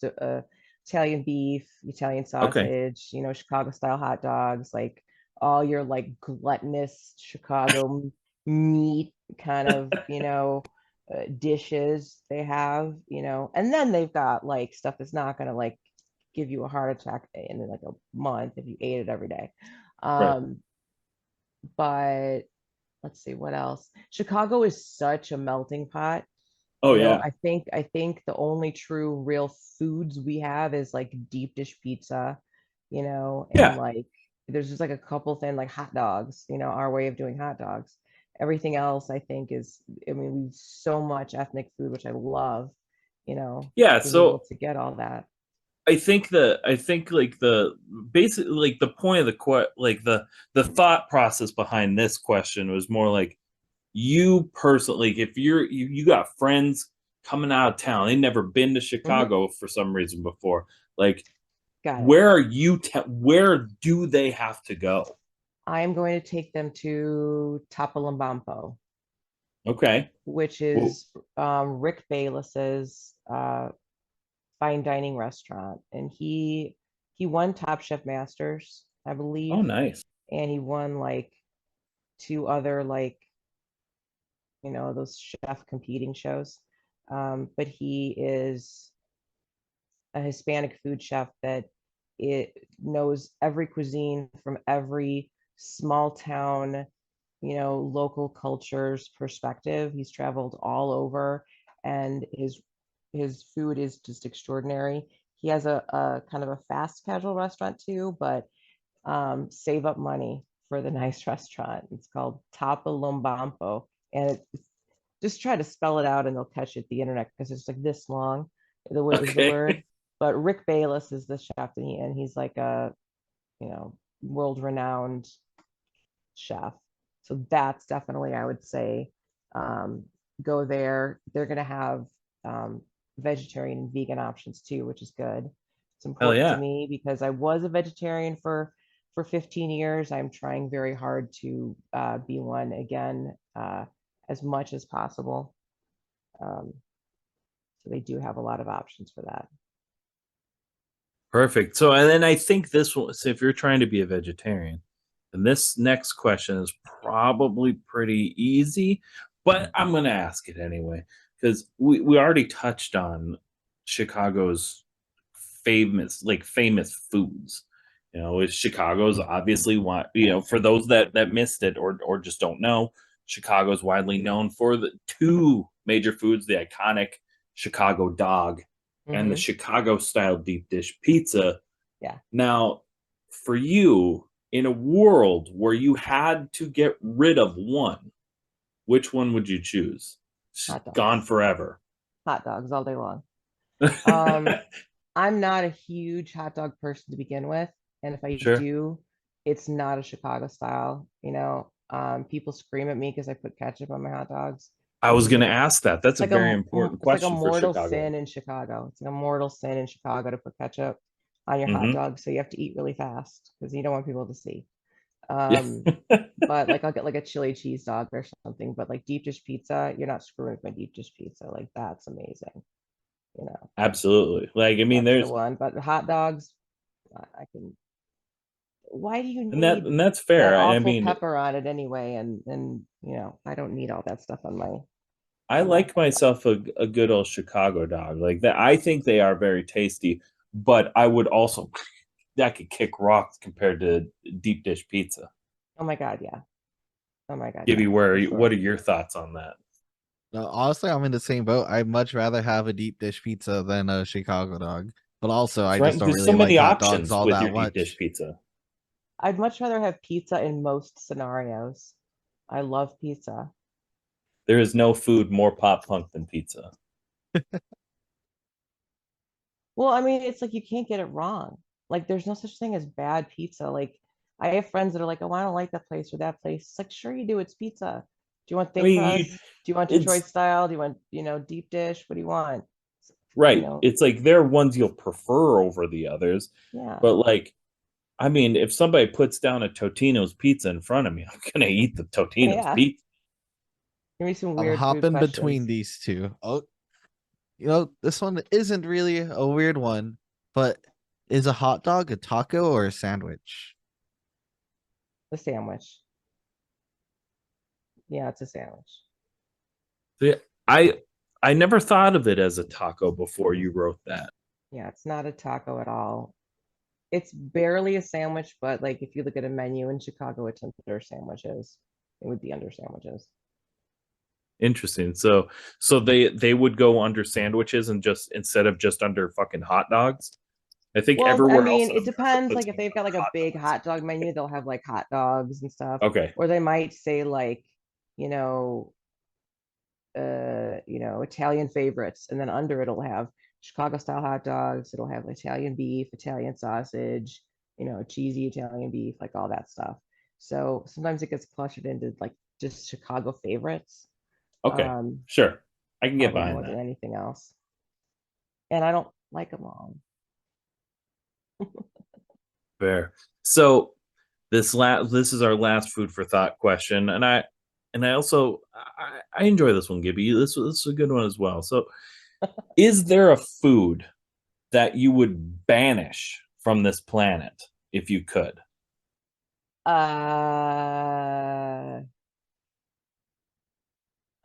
Italian beef, Italian Okay. sausage, you know, Chicago style hot dogs, like all your like gluttonous Chicago meat kind of, you know, dishes they have, you know, and then they've got like stuff that's not gonna like give you a heart attack in like a month if you ate it every day. Right. But let's see what else. Chicago is such a melting pot. Oh You know, yeah. I think the only true real foods we have is like deep dish pizza, you know, and Yeah. like there's just like a couple things like hot dogs, you know, our way of doing hot dogs. Everything else I think is, I mean, we've so much ethnic food, which I love, you know, Yeah. being able So to get all that. I think like the basically like the point of the thought process behind this question was more like you personally, like if you got friends coming out of town, they've never been to Mhm. Chicago for some reason before, like Got it. where are where do they have to go? I am going to take them to Tapalambampo, Okay. which Well, is Rick Bayless's fine dining restaurant, and he won Top Chef Masters, I oh, believe, nice. and he won like two other like you know those chef competing shows. But he is a Hispanic food chef that it knows every cuisine from every small town, you know, local cultures perspective. He's traveled all over, and his food is just extraordinary. He has a kind of a fast casual restaurant too, but save up money for the nice restaurant. It's called Tapa Lombampo, and just try to spell it out and they'll catch it at the internet because it's like this long. The word is the Okay. word, but Rick Bayless is the chef, and he's like a you know world renowned chef. So that's definitely, I would say, go there. They're going to have vegetarian and vegan options too, which is good. It's Hell important to yeah. me because I was a vegetarian for 15 years. I'm trying very hard to be one again, as much as possible. So they do have a lot of options for that. Perfect. So, and then I think this one, so if you're trying to be a vegetarian, then this next question is probably pretty easy, but I'm going to ask it anyway because we already touched on Chicago's famous foods. You know, is Chicago's obviously for those that missed it or just don't know, Chicago's widely known for the two major foods, the iconic Chicago dog and the Mhm. Chicago style deep dish pizza. Yeah. Now, for you, in a world where you had to get rid of one, which one would you choose? Hot Gone dogs. forever. Hot dogs all day long. Um, I'm not a huge hot dog person to begin with, and if I Sure. do, it's not a Chicago style. People scream at me because I put ketchup on my hot dogs, I which was is going like to ask that. That's a very important it's like a question for mortal Chicago. sin in Chicago. It's like a mortal sin in Chicago to put ketchup on your hot Hmm. dog, so you have to eat really fast because you don't want people to see. Yeah. But like I'll get like a chili cheese dog or something, but like deep dish pizza, you're not screwing with my deep dish pizza. Like that's amazing. You know, Absolutely. Like, I mean, that's the there's, one. But hot dogs, I can. Why do you and need that's that fair. I awful mean, pepper on it anyway? And I don't need all that stuff on I my like hot dog. myself a good old Chicago dog. Like that, I think they are very tasty, but I would also that could kick rocks compared to deep dish pizza. Oh my God, yeah. Oh my God, Gibby, yeah, for what are sure. your thoughts on that? No, honestly, I'm in the same boat. I'd much rather have a deep dish pizza than a Chicago dog. But also, I Right? just don't There's so really like many hot dogs options all with your that deep dish much. pizza. I'd much rather have pizza in most scenarios. I love pizza. There is no food more pop punk than pizza. Well, I mean, it's like you can't get it wrong. Like, there's no such thing as bad pizza. Like, I have friends that are like, "Oh, I don't like that place or that place." It's like, sure you do. It's pizza. Do you want I thin mean, crust? Do you want Detroit it's style? Do you want, deep dish? What do you want? You right. know, It's like there are ones you'll prefer over the others, yeah. but like, I mean, if somebody puts down a Totino's pizza in front of me, I'm gonna eat the Totino's Yeah. pizza. Give me some I'll weird hop food in between questions. these two. Oh, this one isn't really a weird one, but is a hot dog a taco or a sandwich? The sandwich. Yeah, it's a sandwich. See, I I never thought of it as a taco before you wrote that. Yeah, it's not a taco at all. It's barely a sandwich, but like if you look at a menu in Chicago, it's under sandwiches. It would be under sandwiches. Interesting. So they would go under sandwiches and just instead of just under fucking hot dogs. I think Well, I everywhere else mean, in it America depends. puts Like if meat they've got under like a hot big dogs. hot dog menu, they'll have like hot dogs and stuff. Okay. Or they might say like, you know, Italian favorites, and then under it'll have Chicago style hot dogs, it'll have Italian beef, Italian sausage, cheesy Italian beef, like all that stuff. So sometimes it gets clustered into like just Chicago favorites, Okay. um, Sure. I can get probably behind more than that. anything else. And I don't like them all. Fair. So this is our last food for thought question, and I also I enjoy this one, Gibby. This is a good one as well. So, is there a food that you would banish from this planet if you could? Uh,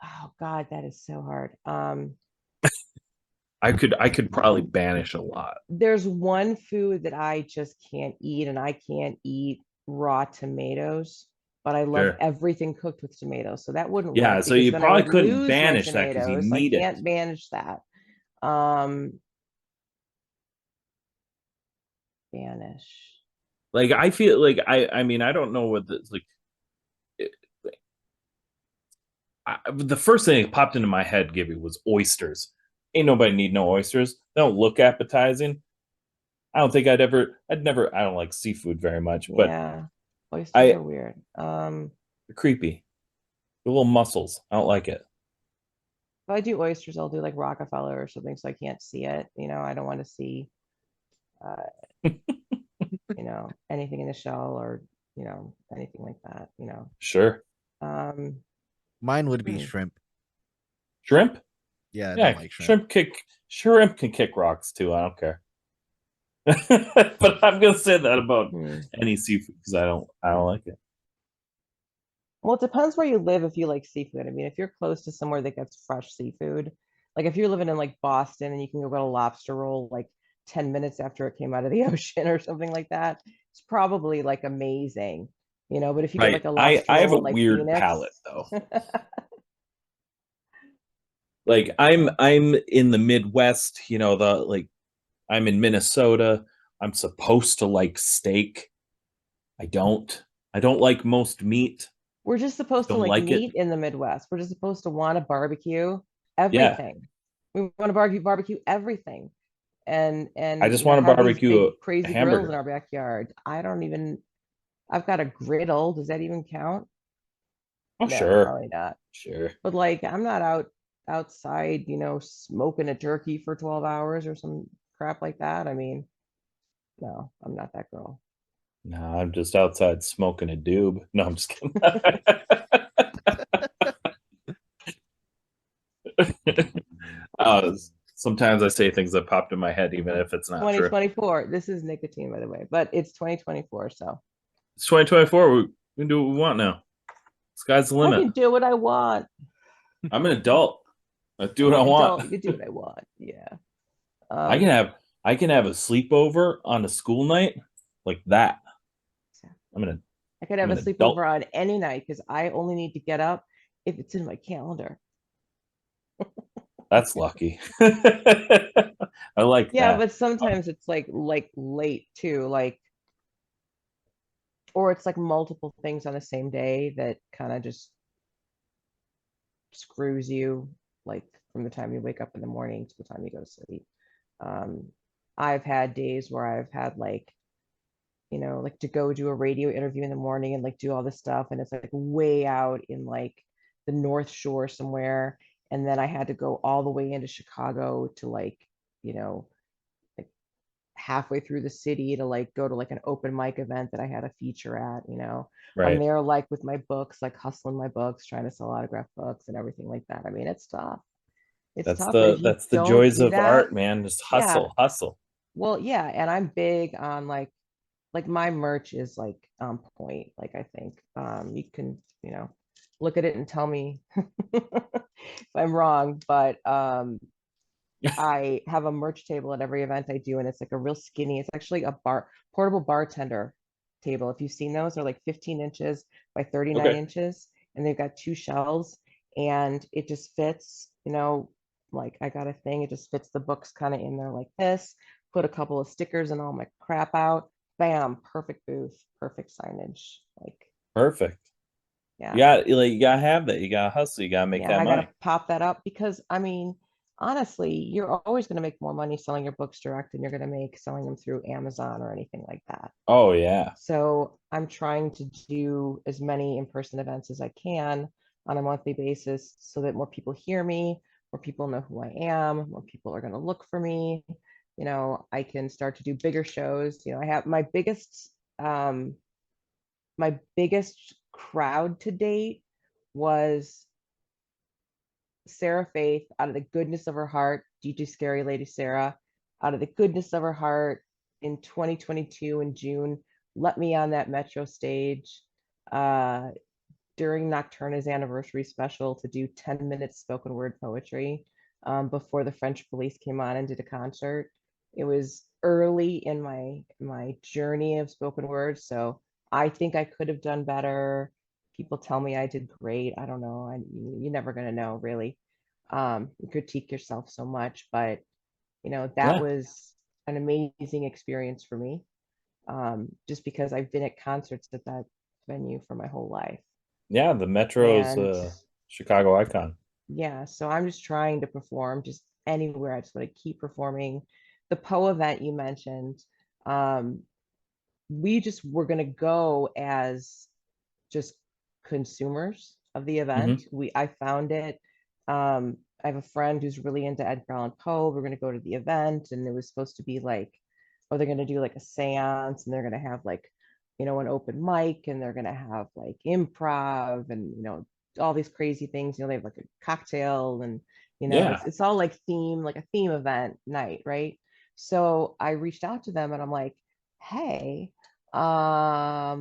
oh God, that is so hard. I could probably banish a lot. There's one food that I just can't eat, and I can't eat raw tomatoes, but I love Sure. everything cooked with tomatoes. So that wouldn't Yeah, work so because you then I probably would couldn't lose my banish that because you tomatoes. So I need it. can't banish that. Um, Banish. Like I feel like I mean I don't know what this like it, the first thing that popped into my head, Gibby, was oysters. Ain't nobody need no oysters. They don't look appetizing. I don't think I'd never. I'd never. I don't like seafood very much, but Yeah. Oysters are weird. Creepy. The little mussels. I don't like it. If I do oysters, I'll do like Rockefeller or something, so I can't see it. I don't want to see, uh, anything in the shell or, anything like that. Sure. Um, Mine would be hmm. shrimp. Shrimp? Yeah, I Yeah, don't like shrimp. shrimp can kick rocks too. I don't care. But I'm gonna say that about Hmm. any seafood because I don't like it. Well, it depends where you live if you like seafood. I mean, if you're close to somewhere that gets fresh seafood, like if you're living in like Boston and you can go get a lobster roll like 10 minutes after it came out of the ocean or something like that, it's probably like amazing. But if you get Right. like a I lobster have a roll in like weird palate Phoenix, though. Like I'm in the Midwest, I'm in Minnesota. I'm supposed to like steak. I don't. I don't like most meat. we're just supposed to Don't like like it. meat in the Midwest. We're just supposed to want to barbecue Yeah. everything. We want to barbecue everything. and I and just want to have these barbecue big a crazy grills in hamburger. our backyard. I've got a griddle. Does that even count? Oh, No, sure. probably not. Sure. But like I'm not outside, smoking a turkey for 12 hours or some crap like that. I mean, no, I'm not that girl. No, I'm just outside smoking a doob. No, I'm just kidding. uh, Sometimes I say things that popped in my head, even if it's not true. 2024. This is nicotine, by the way, but it's 2024, so It's 2024. We can do what we want now. Sky's the I limit. can do what I want. I'm an adult. I do I'm what an I want. adult. You can do what I want. Yeah. I can Um, have I can have a sleepover on a school night like that. I'm an I could I'm have a an adult. sleepover on any night because I only need to get up if it's in my calendar. That's lucky. I like Yeah, that. but sometimes it's like late too, or it's like multiple things on the same day that kind of just screws you, like from the time you wake up in the morning to the time you go to sleep. Um, I've had days where I've had like to go do a radio interview in the morning and like do all this stuff, and it's like way out in like the North Shore somewhere, and then I had to go all the way into Chicago to you know, like halfway through the city to like go to like an open mic event that I had a feature at. I'm Right. there like with my books, like hustling my books, trying to sell autographed books and everything like that. I mean, it's tough. It's That's tough, but if you the don't joys do of that, art, man. Just yeah, hustle, hustle. well, yeah, and I'm big on like my merch is like on point. Like I think you can, look at it and tell me if I'm wrong, but I have a merch table at every event I do, and it's like a real skinny. It's actually a portable bartender table. If you've seen those, they're like 15 inches by 39 Okay. inches, and they've got two shelves, and it just fits. Like I got a thing. It just fits the books kind of in there like this. Put a couple of stickers and all my crap out. Bam, perfect booth, perfect signage. Like, Perfect. yeah. You gotta have that. You gotta hustle. You gotta make Yeah, and that I got to money. pop that up because I mean, honestly, you're always going to make more money selling your books direct than you're going to make selling them through Amazon or anything like that. Oh yeah. So I'm trying to do as many in-person events as I can on a monthly basis so that more people hear me, more people know who I am, more people are going to look for me. I can start to do bigger shows. I have um, my biggest crowd to date was Sarah Faith, out of the goodness of her heart, DJ Scary Lady Sarah, out of the goodness of her heart in 2022 in June, let me on that Metro stage uh, during Nocturna's anniversary special to do 10 minutes spoken word poetry before the French Police came on and did a concert. It was early in my journey of spoken word, so I think I could have done better. People tell me I did great. I don't know. You're never going to know, really. You critique yourself so much, but that Yeah. was an amazing experience for me. Just because I've been at concerts at that venue for my whole life. Yeah. The Metro's And Chicago icon. yeah, so I'm just trying to perform just anywhere. I just want to keep performing. The Poe event you mentioned, um, we just were going to go as just consumers of the event. I found it. I have a friend who's really into Edgar Allan Poe. We're going to go to the event, and it was supposed to be like, oh, they're going to do like a seance, and they're going to have like, an open mic, and they're going to have like improv, and all these crazy things. They have like a cocktail, and Yeah. it's all like a theme event night, right? So I reached out to them, and I'm like, hey, I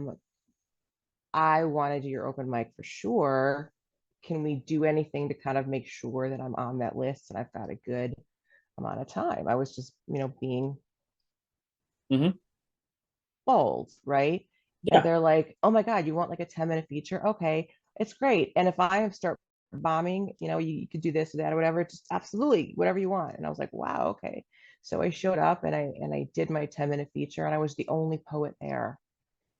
want to do your open mic for sure. Can we do anything to kind of make sure that I'm on that list and I've got a good amount of time? I was just, being bold, right? And Yeah. they're like, oh my God, you want like a 10-minute feature? Okay, it's great. And if I start bombing, you could do this or that or whatever, just absolutely whatever you want. And I was like, wow, okay. So I showed up and I did my 10-minute feature, and I was the only poet there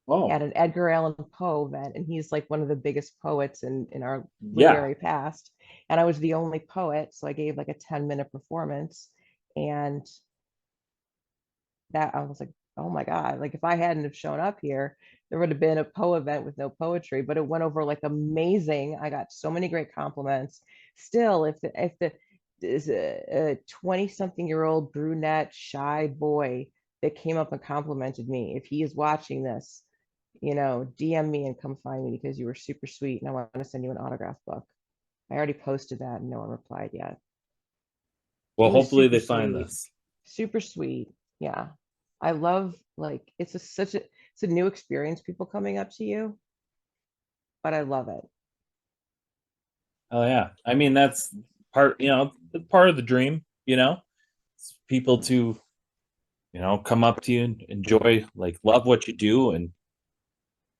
Oh, at an Edgar Allan Poe event, and he's like one of the biggest poets in our yeah. literary past. And I was the only poet, so I gave like a 10-minute performance, and that I was like, oh my God, like if I hadn't have shown up here, there would have been a Poe event with no poetry, but it went over like amazing. I got so many great compliments. Still, if the is a 20-something-year-old brunette shy boy that came up and complimented me, if he is watching this, DM me and come find me because you were super sweet and I want to send you an autograph book. I already posted that and no one replied yet. Well, He was hopefully super they find sweet, this. super sweet. Yeah. I love, like, it's a new experience, people coming up to you, but I love it. Oh yeah. I mean, that's part of the dream, It's people to, come up to you and enjoy, like, love what you do, and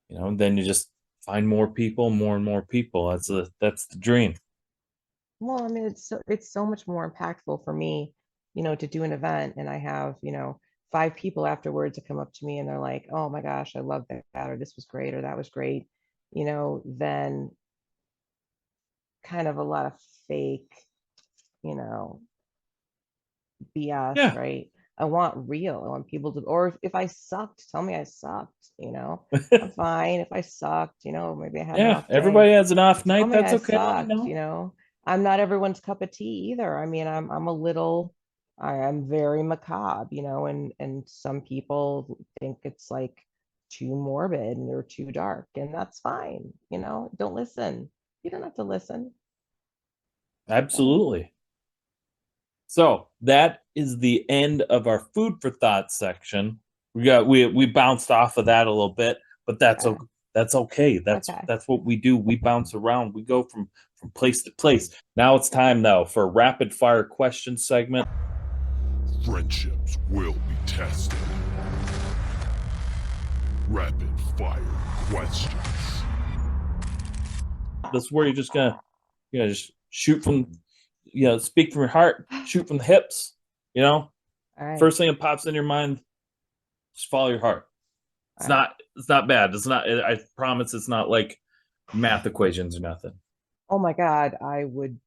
then you just find more people, more and more people. That's the dream. Well, I mean, it's so much more impactful for me, to do an event and I have, 5 people afterwards to come up to me and they're like, oh my gosh, I love that, or this was great, or that was great, than kind of a lot of fake, you know, BS, Yeah. right? I want real. I want people to, or if I sucked, tell me I sucked, I'm fine if I sucked, maybe I had an Yeah. off day. Everybody has an off Tell night. me That's I okay. sucked, I'm not everyone's cup of tea either. I mean, I am very macabre, and some people think it's like too morbid or too dark, and that's fine, don't listen. You don't have to listen. So, Absolutely. So that is the end of our food for thought section. We bounced off of that a little bit, but okay. that's okay. Okay. That's what we do. We bounce around. We go from place to place. Now it's time though for a rapid fire question segment. Friendships will be tested. Rapid fire questions. This is where you're just gonna just shoot from speak from your heart, shoot from the hips. All right. First thing that pops in your mind, just follow your heart. All right. It's not bad. It's not. I promise it's not like math equations or nothing. Oh my God, we would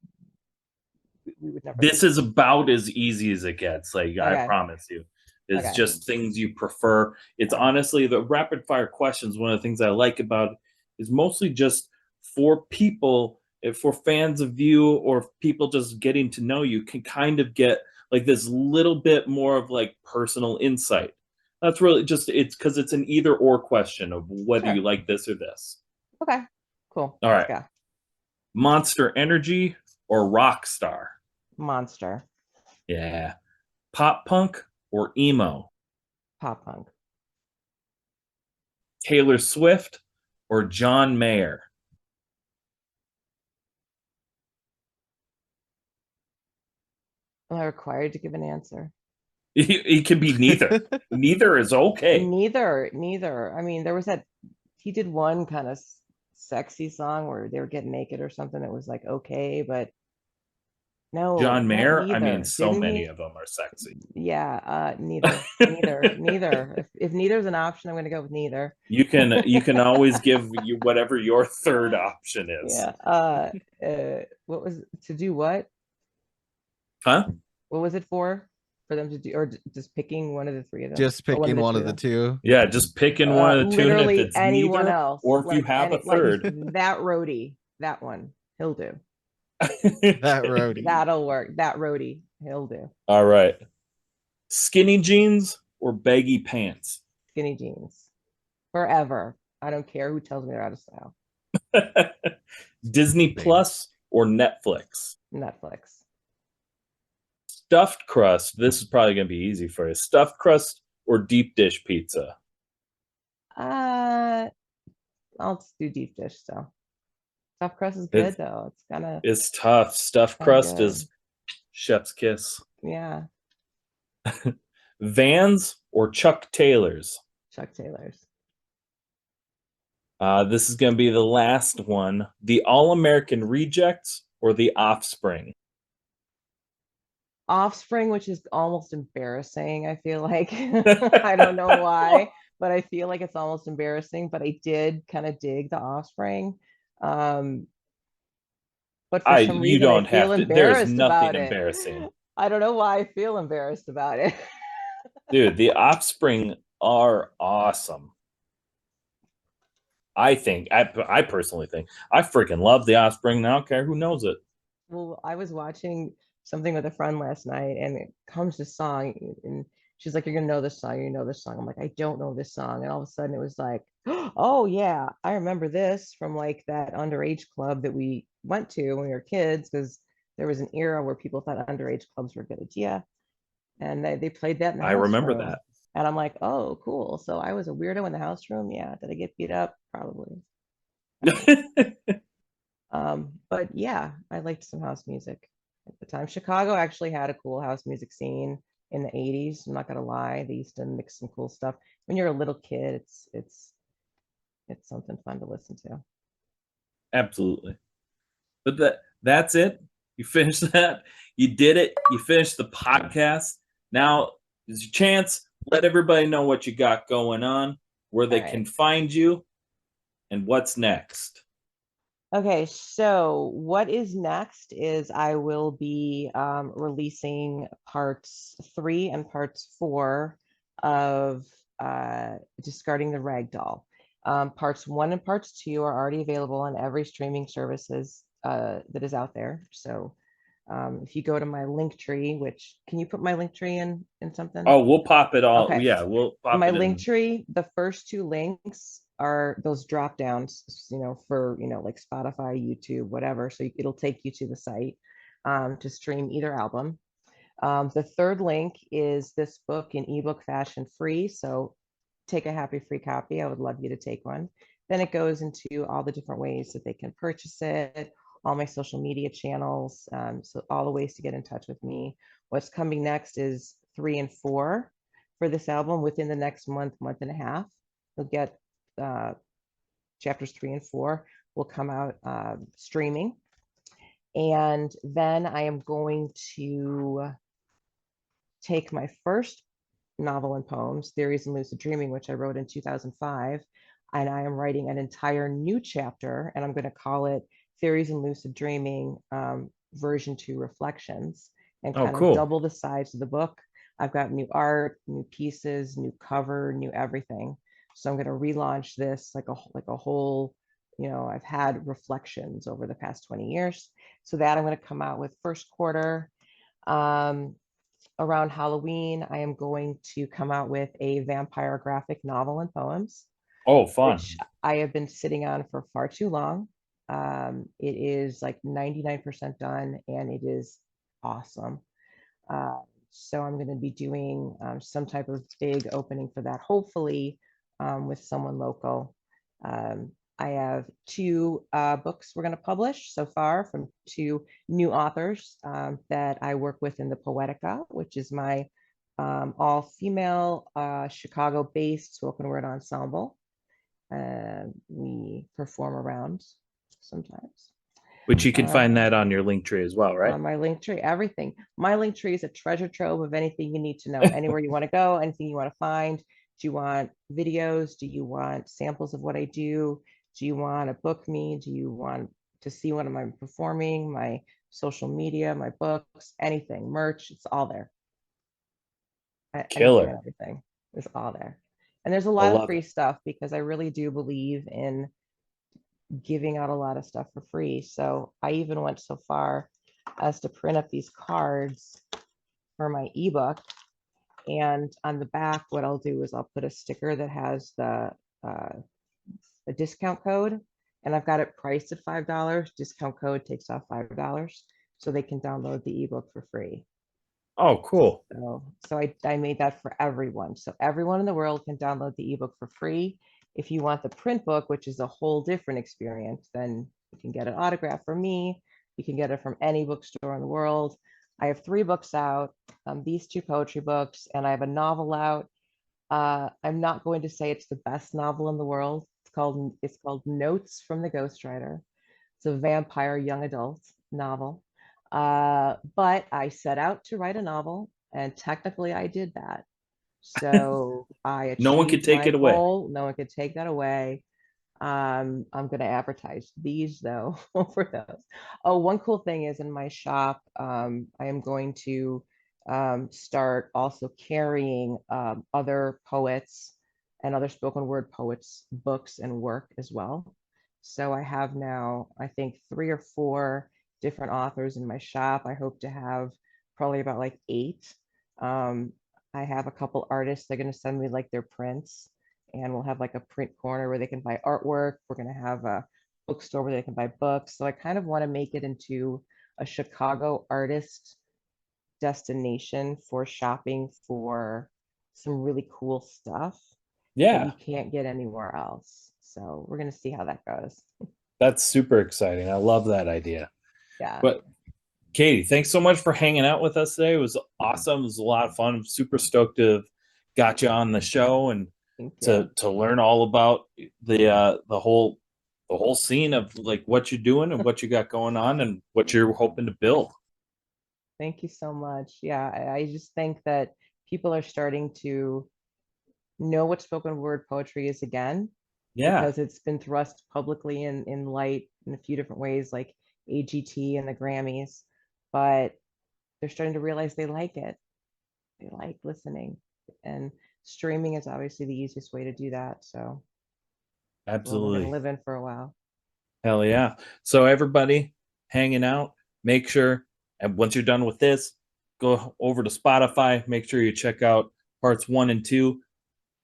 never This lose. is about as easy as it gets. Like, I Okay. promise you. It's Okay. just things you prefer. It's Okay. honestly the rapid fire questions. One of the things I like about it is mostly just for people, for fans of you or people just getting to know you, can kind of get like this little bit more of like personal insight. That's really just, it's because it's an either or question of whether you Sure. like this or this. Okay. Cool. All Let's right. go. Monster Energy or Rockstar? Monster. Yeah. Pop punk or emo? Pop punk. Taylor Swift or John Mayer? Am I required to give an answer? It can be neither. Neither is okay. Neither. I mean, there was that he did one kind of sexy song where they were getting naked or something that was like okay, but no, John not Mayer, I mean, neither. so Didn't many he? of them are sexy. Yeah, neither. If neither's an option, I'm gonna go with neither. You can always give you whatever your third option is. Yeah. What was to do what? Huh? What was it for? for them to do, or just picking one of the three of them? Just Or picking one two of the two. Yeah, just picking one of the two, and if literally it's anyone neither, else, or if you have a third, that roadie, that one, he'll do. That roadie. That'll work. That roadie, he'll do. All right. Skinny jeans or baggy pants? Skinny jeans, forever. I don't care who tells me they're out of style. Disney Plus or Netflix? Netflix. Stuffed crust. This is probably going to be easy for you. Stuffed crust or deep dish pizza? I'll just do deep dish. So stuffed crust is good though. It's kind of. It's tough. Stuffed crust good. is chef's kiss. Yeah. Vans or Chuck Taylors? Chuck Taylors. This is going to be the last one. The All-American Rejects or the Offspring? Offspring, which is almost embarrassing, I feel like. I don't know why, but I feel like it's almost embarrassing. But I did kind of dig the Offspring. But for some reason, I feel embarrassed about it. Embarrassing. I don't know why I feel embarrassed about it. Dude, the Offspring are awesome. I personally think I freaking love the Offspring, and I don't care who knows it. Well, I was watching something with a friend last night, and it comes to song, and she's like, "You're gonna know this song. You know this song." I'm like, "I don't know this song," and all of a sudden, it was like, "Oh yeah, I remember this from like that underage club that we went to when we were kids," because there was an era where people thought underage clubs were a good idea, and they played that in the I house remember room. that. And I'm like, "Oh, cool." So I was a weirdo in the house room. Yeah. Did I get beat up? Probably. But yeah, I liked some house music at the time. Chicago actually had a cool house music scene in the 80s. I'm not gonna lie. They used to mix some cool stuff. When you're a little kid, it's something fun to listen to. Absolutely. But that's it. You finished that. You did it. You finished the podcast. Now is your chance. Let everybody know what you got going on, where they can find you, and what's next. Okay, so what is next is I will be releasing parts 3 and parts 4 of Discarding the Ragdoll. Parts 1 and parts 2 are already available on every streaming services that is out there. So if you go to my link tree, which can you put my link tree in something? Oh, we'll pop it all. Okay. Yeah, we'll pop my it link in. tree. The first 2 links are those drop downs, for like Spotify, YouTube, whatever. So it'll take you to the site to stream either album. The third link is this book in ebook fashion free. So take a happy free copy. I would love you to take one. Then it goes into all the different ways that they can purchase it, all my social media channels, so all the ways to get in touch with me. What's coming next is 3 and 4 for this album within the next month and a half. You'll get chapters 3 and 4 will come out streaming. And then I am going to take my first novel and poems, Theories and Lucid Dreaming, which I wrote in 2005, and I am writing an entire new chapter, and I'm going to call it Theories and Lucid Dreaming version 2 Reflections, and kind of double the size of the book. I've got new art, new pieces, new cover, new everything. So I'm going to relaunch this like a whole, I've had reflections over the past 20 years. So that I'm going to come out with first quarter. Around Halloween, I am going to come out with a vampire graphic novel and poems. Oh, fun. Which I have been sitting on for far too long. It is like 99% done, and it is awesome. So I'm going to be doing some type of big opening for that, hopefully with someone local. I have 2 books we're going to publish so far from 2 new authors that I work with in the Poetica, which is my all-female Chicago-based spoken word ensemble. We perform around sometimes. Which you can find that on your link tree as well, right? On my link tree, everything. My link tree is a treasure trove of anything you need to know. Anywhere you want to go, anything you want to find. Do you want videos? Do you want samples of what I do? Do you want to book me? Do you want to see what I'm performing? My social media, my books, anything, merch, it's all there. I Killer. document everything. It's all there. And there's a I lot of love free it. stuff because I really do believe in giving out a lot of stuff for free. So I even went so far as to print up these cards for my ebook. And on the back, what I'll do is I'll put a sticker that has the discount code, and I've got it priced at $5. Discount code takes off $5, so they can download the ebook for free. Oh, cool. So I made that for everyone. So everyone in the world can download the ebook for free. If you want the print book, which is a whole different experience, then you can get an autograph from me. You can get it from any bookstore in the world. I have 3 books out, these 2 poetry books, and I have a novel out. I'm not going to say it's the best novel in the world. It's called Notes from the Ghostwriter. It's a vampire young adult novel. But I set out to write a novel, and technically I did that. So I No one could achieved take my it away. goal. No one could take that away. I'm going to advertise these though for those. Oh, one cool thing is in my shop, I am going to start also carrying other poets and other spoken word poets books and work as well. So I have now, I think 3 or 4 different authors in my shop. I hope to have probably about like 8. I have a couple artists. They're going to send me like their prints, and we'll have like a print corner where they can buy artwork. We're going to have a bookstore where they can buy books. So I kind of want to make it into a Chicago artist destination for shopping for some really cool stuff that Yeah, you can't get anywhere else. So we're going to see how that goes. that's super exciting. I love that idea. Yeah. But Kaytee, thanks so much for hanging out with us today. It was awesome. It was a lot of fun. I'm super stoked to have got you on the show and Thank you. to learn all about the whole scene of like what you're doing and what you got going on and what you're hoping to build. Thank you so much. Yeah, I just think that people are starting to know what spoken word poetry is again, Yeah, because it's been thrust publicly in light in a few different ways, like AGT and the Grammys, but they're starting to realize they like it. They like listening, and streaming is obviously the easiest way to do that. So that's what we're going to absolutely. live in for a while. Hell yeah. So everybody hanging out, make sure, and once you're done with this, go over to Spotify, make sure you check out parts 1 and 2,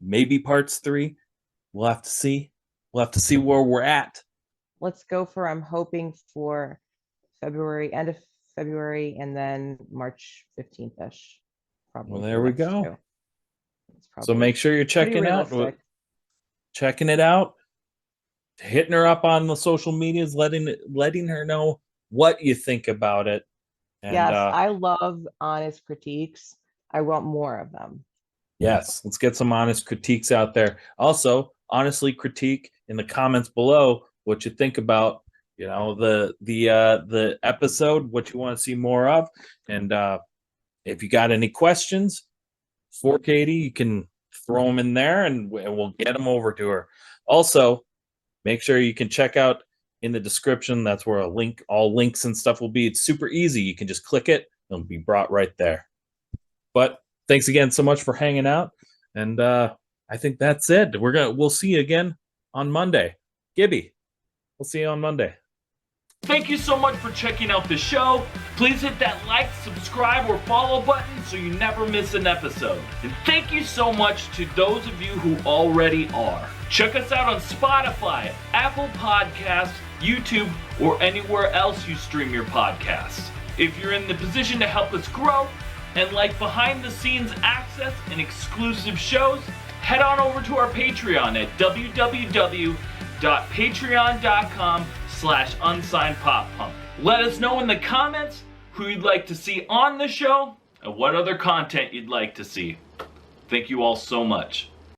maybe parts 3. We'll have to see. We'll have to see where we're at. Let's go for, I'm hoping for February, end of February, and then March 15th-ish, Well, probably for there the we next go. 2. It's So probably make sure you're pretty checking realistic. it out, hitting her up on the social medias, letting her know what you think about it. And Yes, I love honest critiques. I want more of them. yes, let's get some honest critiques out there. Also, honestly critique in the comments below what you think about, the episode, what you want to see more of. And if you got any questions for Kaytee, you can throw them in there and we'll get them over to her. Also, make sure you can check out in the description. That's where all links and stuff will be. It's super easy. You can just click it. It'll be brought right there. But thanks again so much for hanging out. And I think that's it. We'll see you again on Monday. Gibby, we'll see you on Monday. Thank you so much for checking out the show. Please hit that like, subscribe, or follow button so you never miss an episode. And thank you so much to those of you who already are. Check us out on Spotify, Apple Podcasts, YouTube, or anywhere else you stream your podcasts. If you're in the position to help us grow and like behind the scenes access and exclusive shows, head on over to our Patreon at www.patreon.com/unsignedpoppunk. Let us know in the comments who you'd like to see on the show and what other content you'd like to see. Thank you all so much.